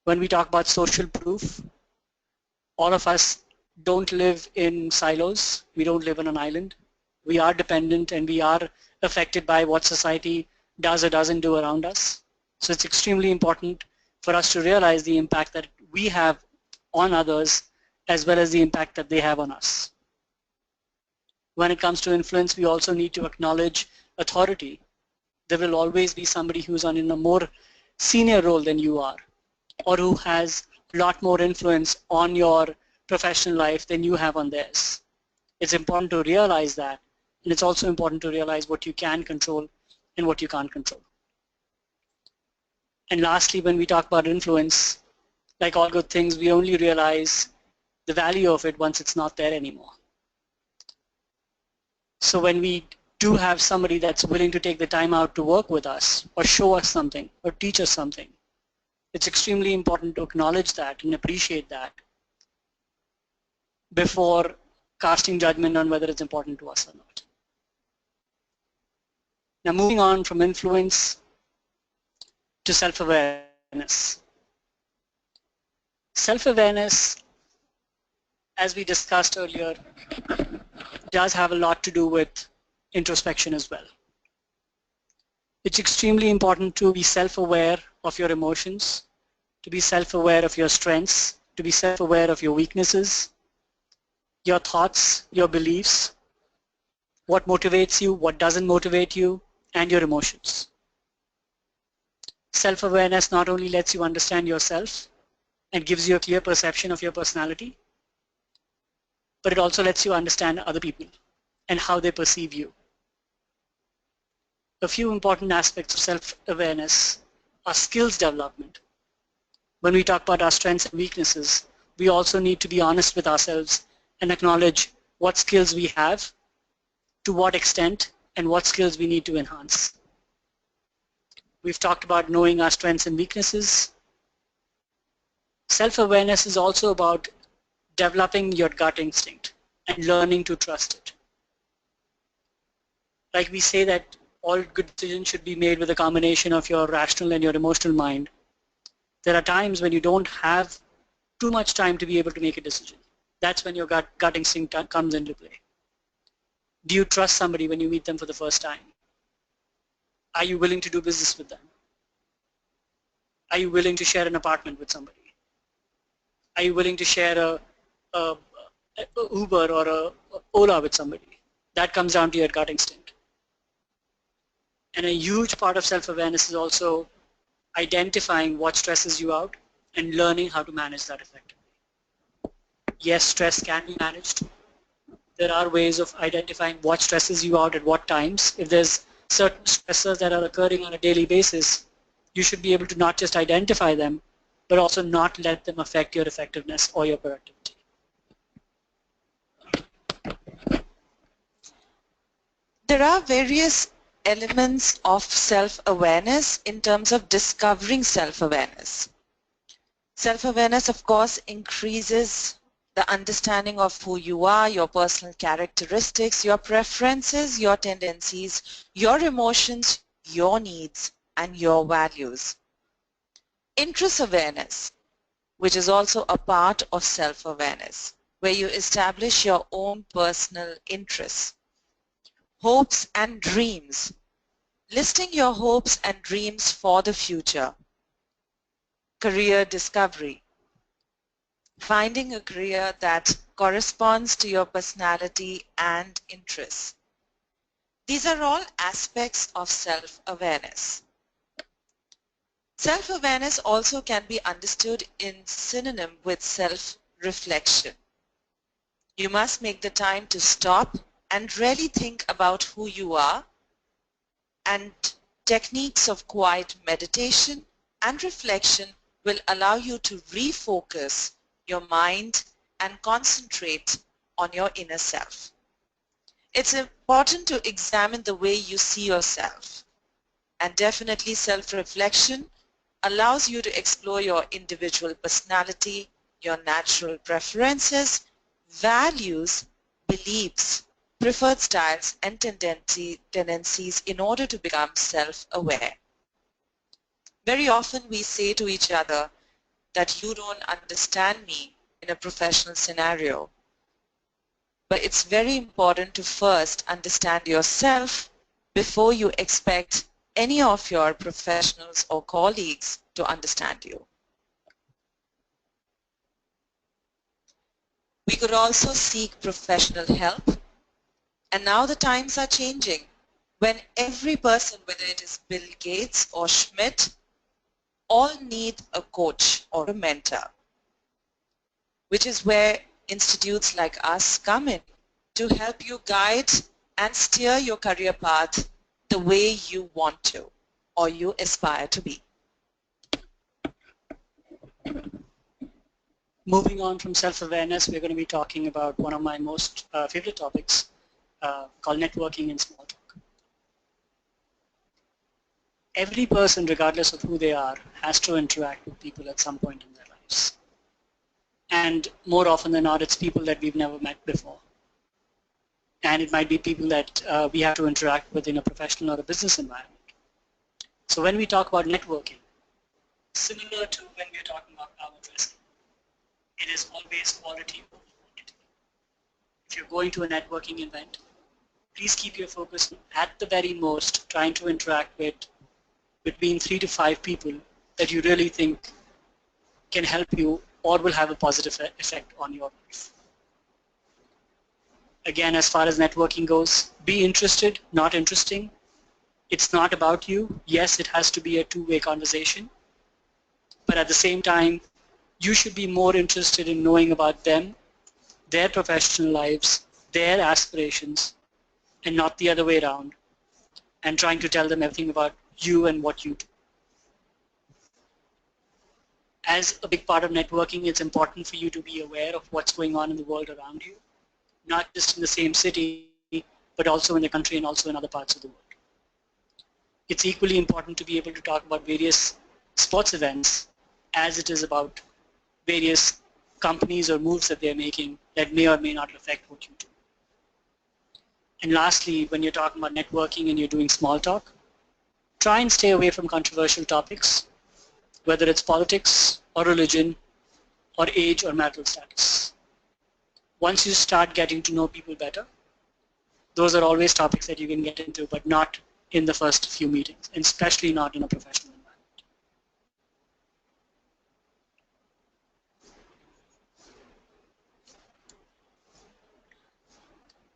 When we talk about social proof, all of us don't live in silos. We don't live on an island. We are dependent and we are affected by what society does or doesn't do around us. So it's extremely important for us to realize the impact that we have on others as well as the impact that they have on us. When it comes to influence, we also need to acknowledge authority. There will always be somebody who's in a more senior role than you are, or who has a lot more influence on your professional life than you have on theirs. It's important to realize that, and it's also important to realize what you can control and what you can't control. And lastly, when we talk about influence, like all good things, we only realize the value of it once it's not there anymore. So when we do have somebody that's willing to take the time out to work with us, or show us something, or teach us something, it's extremely important to acknowledge that and appreciate that before casting judgment on whether it's important to us or not. Now moving on from influence to self-awareness. Self-awareness, as we discussed earlier, does have a lot to do with introspection as well. It's extremely important to be self-aware of your emotions, to be self-aware of your strengths, to be self-aware of your weaknesses, your thoughts, your beliefs, what motivates you, what doesn't motivate you, and your emotions. Self-awareness not only lets you understand yourself and gives you a clear perception of your personality, but it also lets you understand other people and how they perceive you. A few important aspects of self-awareness are skills development. When we talk about our strengths and weaknesses, we also need to be honest with ourselves and acknowledge what skills we have, to what extent, and what skills we need to enhance. We've talked about knowing our strengths and weaknesses. Self-awareness is also about developing your gut instinct and learning to trust it. Like we say that all good decisions should be made with a combination of your rational and your emotional mind. There are times when you don't have too much time to be able to make a decision. That's when your gut instinct comes into play. Do you trust somebody when you meet them for the first time? Are you willing to do business with them? Are you willing to share an apartment with somebody? Are you willing to share a Uber or a Ola with somebody? That comes down to your gut instinct. And a huge part of self-awareness is also identifying what stresses you out and learning how to manage that effectively. Yes, stress can be managed. There are ways of identifying what stresses you out at what times. If there's certain stressors that are occurring on a daily basis, you should be able to not just identify them, but also not let them affect your effectiveness or your productivity. There are various elements of self-awareness in terms of discovering self-awareness. Self-awareness, of course, increases the understanding of who you are, your personal characteristics, your preferences, your tendencies, your emotions, your needs, and your values. Interest awareness, which is also a part of self-awareness, where you establish your own personal interests. Hopes and dreams, listing your hopes and dreams for the future. Career discovery, finding a career that corresponds to your personality and interests. These are all aspects of self-awareness. Self-awareness also can be understood in synonym with self-reflection. You must make the time to stop and really think about who you are, and techniques of quiet meditation and reflection will allow you to refocus your mind and concentrate on your inner self. It's important to examine the way you see yourself. And definitely self-reflection allows you to explore your individual personality, your natural preferences, values, beliefs, preferred styles, and tendencies in order to become self-aware. Very often we say to each other that you don't understand me in a professional scenario. But it's very important to first understand yourself before you expect any of your professionals or colleagues to understand you. We could also seek professional help, and now the times are changing when every person, whether it is Bill Gates or Schmidt, all need a coach or a mentor, which is where institutes like us come in to help you guide and steer your career path the way you want to or you aspire to be. Moving on from self-awareness, we're going to be talking about one of my most favorite topics called networking and small talk. Every person, regardless of who they are, has to interact with people at some point in their lives. And more often than not, it's people that we've never met before. And it might be people that we have to interact with in a professional or a business environment. So when we talk about networking, similar to when we're talking about power dressing, it is always quality over quantity. If you're going to a networking event, please keep your focus at the very most trying to interact with between 3 to 5 people that you really think can help you or will have a positive effect on your life. Again, as far as networking goes, be interested, not interesting. It's not about you. Yes, it has to be a two-way conversation. But at the same time, you should be more interested in knowing about them, their professional lives, their aspirations, and not the other way around, and trying to tell them everything about you and what you do. As a big part of networking, it's important for you to be aware of what's going on in the world around you, not just in the same city, but also in the country and also in other parts of the world. It's equally important to be able to talk about various sports events as it is about various companies or moves that they're making that may or may not affect what you do. And lastly, when you're talking about networking and you're doing small talk, try and stay away from controversial topics, whether it's politics or religion or age or marital status. Once you start getting to know people better, those are always topics that you can get into, but not in the first few meetings, and especially not in a professional environment.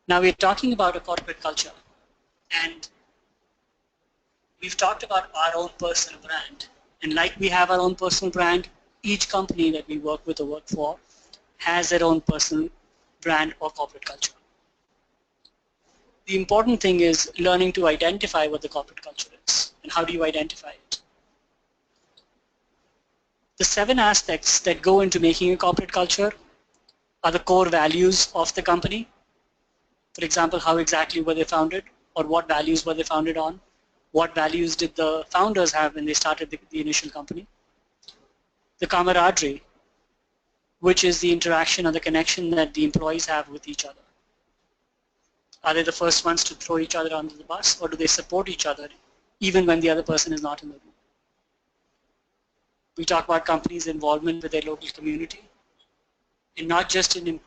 Now we're talking about a corporate culture, and we've talked about our own personal brand. And like we have our own personal brand, each company that we work with or work for has their own personal brand or corporate culture. The important thing is learning to identify what the corporate culture is and how do you identify it. The 7 aspects that go into making a corporate culture are the core values of the company. For example, how exactly were they founded, or what values were they founded on? What values did the founders have when they started the initial company? The camaraderie, which is the interaction or the connection that the employees have with each other. Are they the first ones to throw each other under the bus, or do they support each other even when the other person is not in the room? We talk about companies' involvement with their local community, and not just in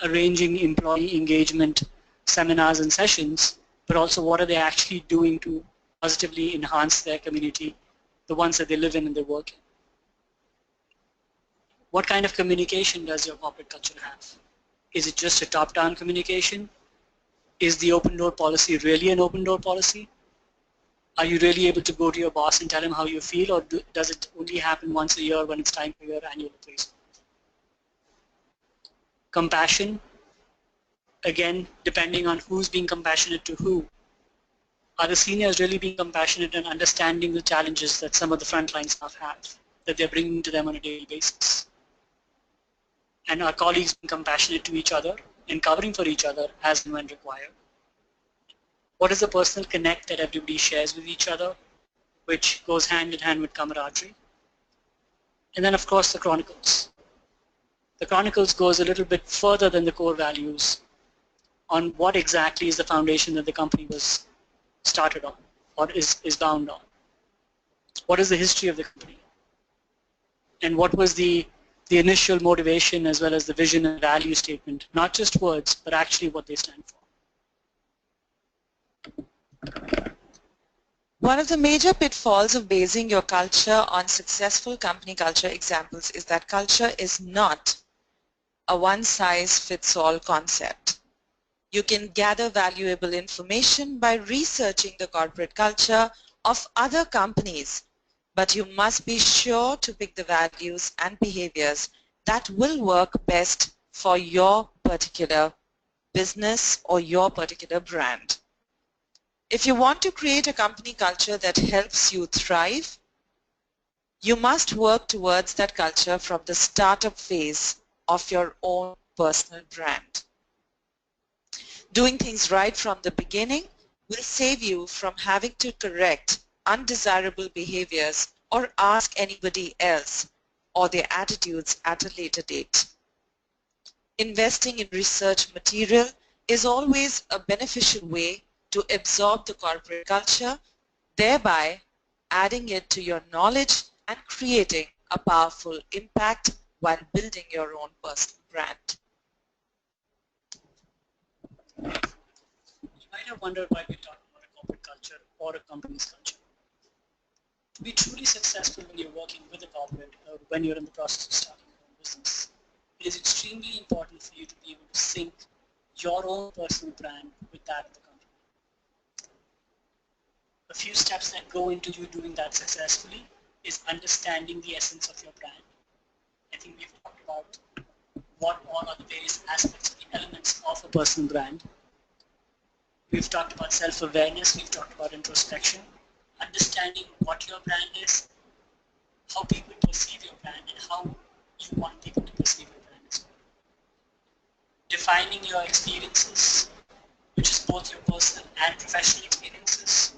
arranging employee engagement seminars and sessions, but also what are they actually doing to positively enhance their community, the ones that they live in and they work in. What kind of communication does your corporate culture have? Is it just a top-down communication? Is the open door policy really an open door policy? Are you really able to go to your boss and tell him how you feel, or does it only happen once a year when it's time for your annual appraisal? Compassion, again, depending on who's being compassionate to who. Are the seniors really being compassionate and understanding the challenges that some of the frontline staff have, that they're bringing to them on a daily basis? And are colleagues being compassionate to each other and covering for each other as and when required? What is the personal connect that everybody shares with each other, which goes hand in hand with camaraderie? And then, of course, the chronicles. The chronicles goes a little bit further than the core values on what exactly is the foundation that the company was started on or is bound on. What is the history of the company? And what was the initial motivation as well as the vision and value statement, not just words, but actually what they stand for. One of the major pitfalls of basing your culture on successful company culture examples is that culture is not a one-size-fits-all concept. You can gather valuable information by researching the corporate culture of other companies, but you must be sure to pick the values and behaviors that will work best for your particular business or your particular brand. If you want to create a company culture that helps you thrive, you must work towards that culture from the startup phase of your own personal brand. Doing things right from the beginning will save you from having to correct undesirable behaviors or ask anybody else or their attitudes at a later date. Investing in research material is always a beneficial way to absorb the corporate culture, thereby adding it to your knowledge and creating a powerful impact while building your own personal brand. You might have wondered why we're talking about a corporate culture or a company's culture. To be truly successful when you're working with a corporate or when you're in the process of starting your own business, it is extremely important for you to be able to sync your own personal brand with that of the company. A few steps that go into you doing that successfully is understanding the essence of your brand. I think we've talked about what all are the various aspects of the elements of a personal brand. We've talked about self-awareness, we've talked about introspection, understanding what your brand is, how people perceive your brand, and how you want people to perceive your brand as well. Defining your experiences, which is both your personal and professional experiences,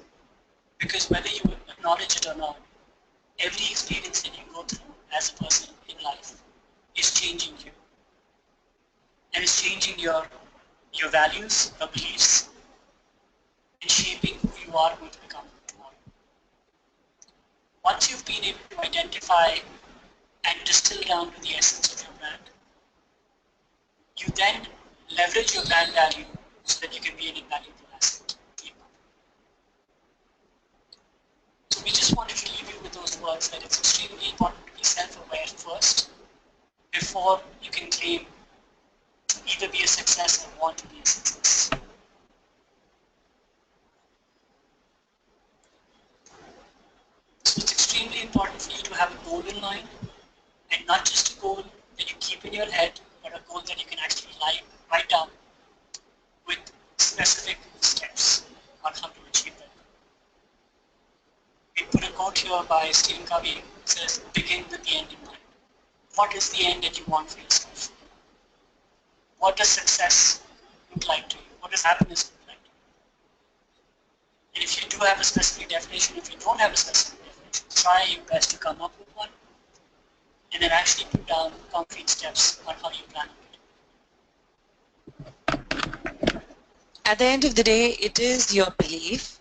because whether you acknowledge it or not, every experience that you go through as a person in life is changing you. And it's changing your values, your beliefs, and shaping who you are going to become tomorrow. Once you've been able to identify and distill down to the essence of your brand, you then leverage your brand value so that you can be an invaluable asset to your company. So we just wanted to leave you with those words that it's extremely important to be self-aware first before you can claim to either be a success or want to be a success. So it's extremely important for you to have a goal in mind, and not just a goal that you keep in your head, but a goal that you can actually write down with specific steps on how to achieve that goal. We put a quote here by Stephen Covey. It says, begin with the end in mind. What is the end that you want for yourself? What does success look like to you? What does happiness look like to you? And if you do have a specific definition, if you don't have a specific definition, try your best to come up with one and then actually put down concrete steps on how you plan it. At the end of the day, it is your belief,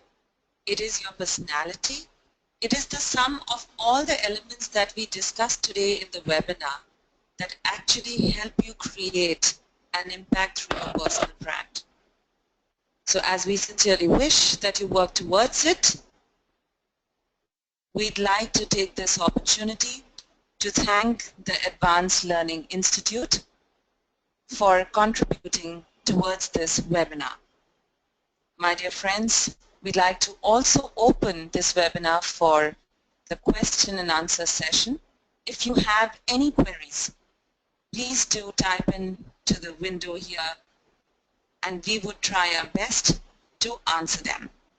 it is your personality, it is the sum of all the elements that we discussed today in the webinar that actually help you create an impact through your personal brand. So as we sincerely wish that you work towards it, we'd like to take this opportunity to thank the Advanced Learning Institute for contributing towards this webinar. My dear friends, we'd like to also open this webinar for the question and answer session. If you have any queries, please do type in to the window here and we would try our best to answer them.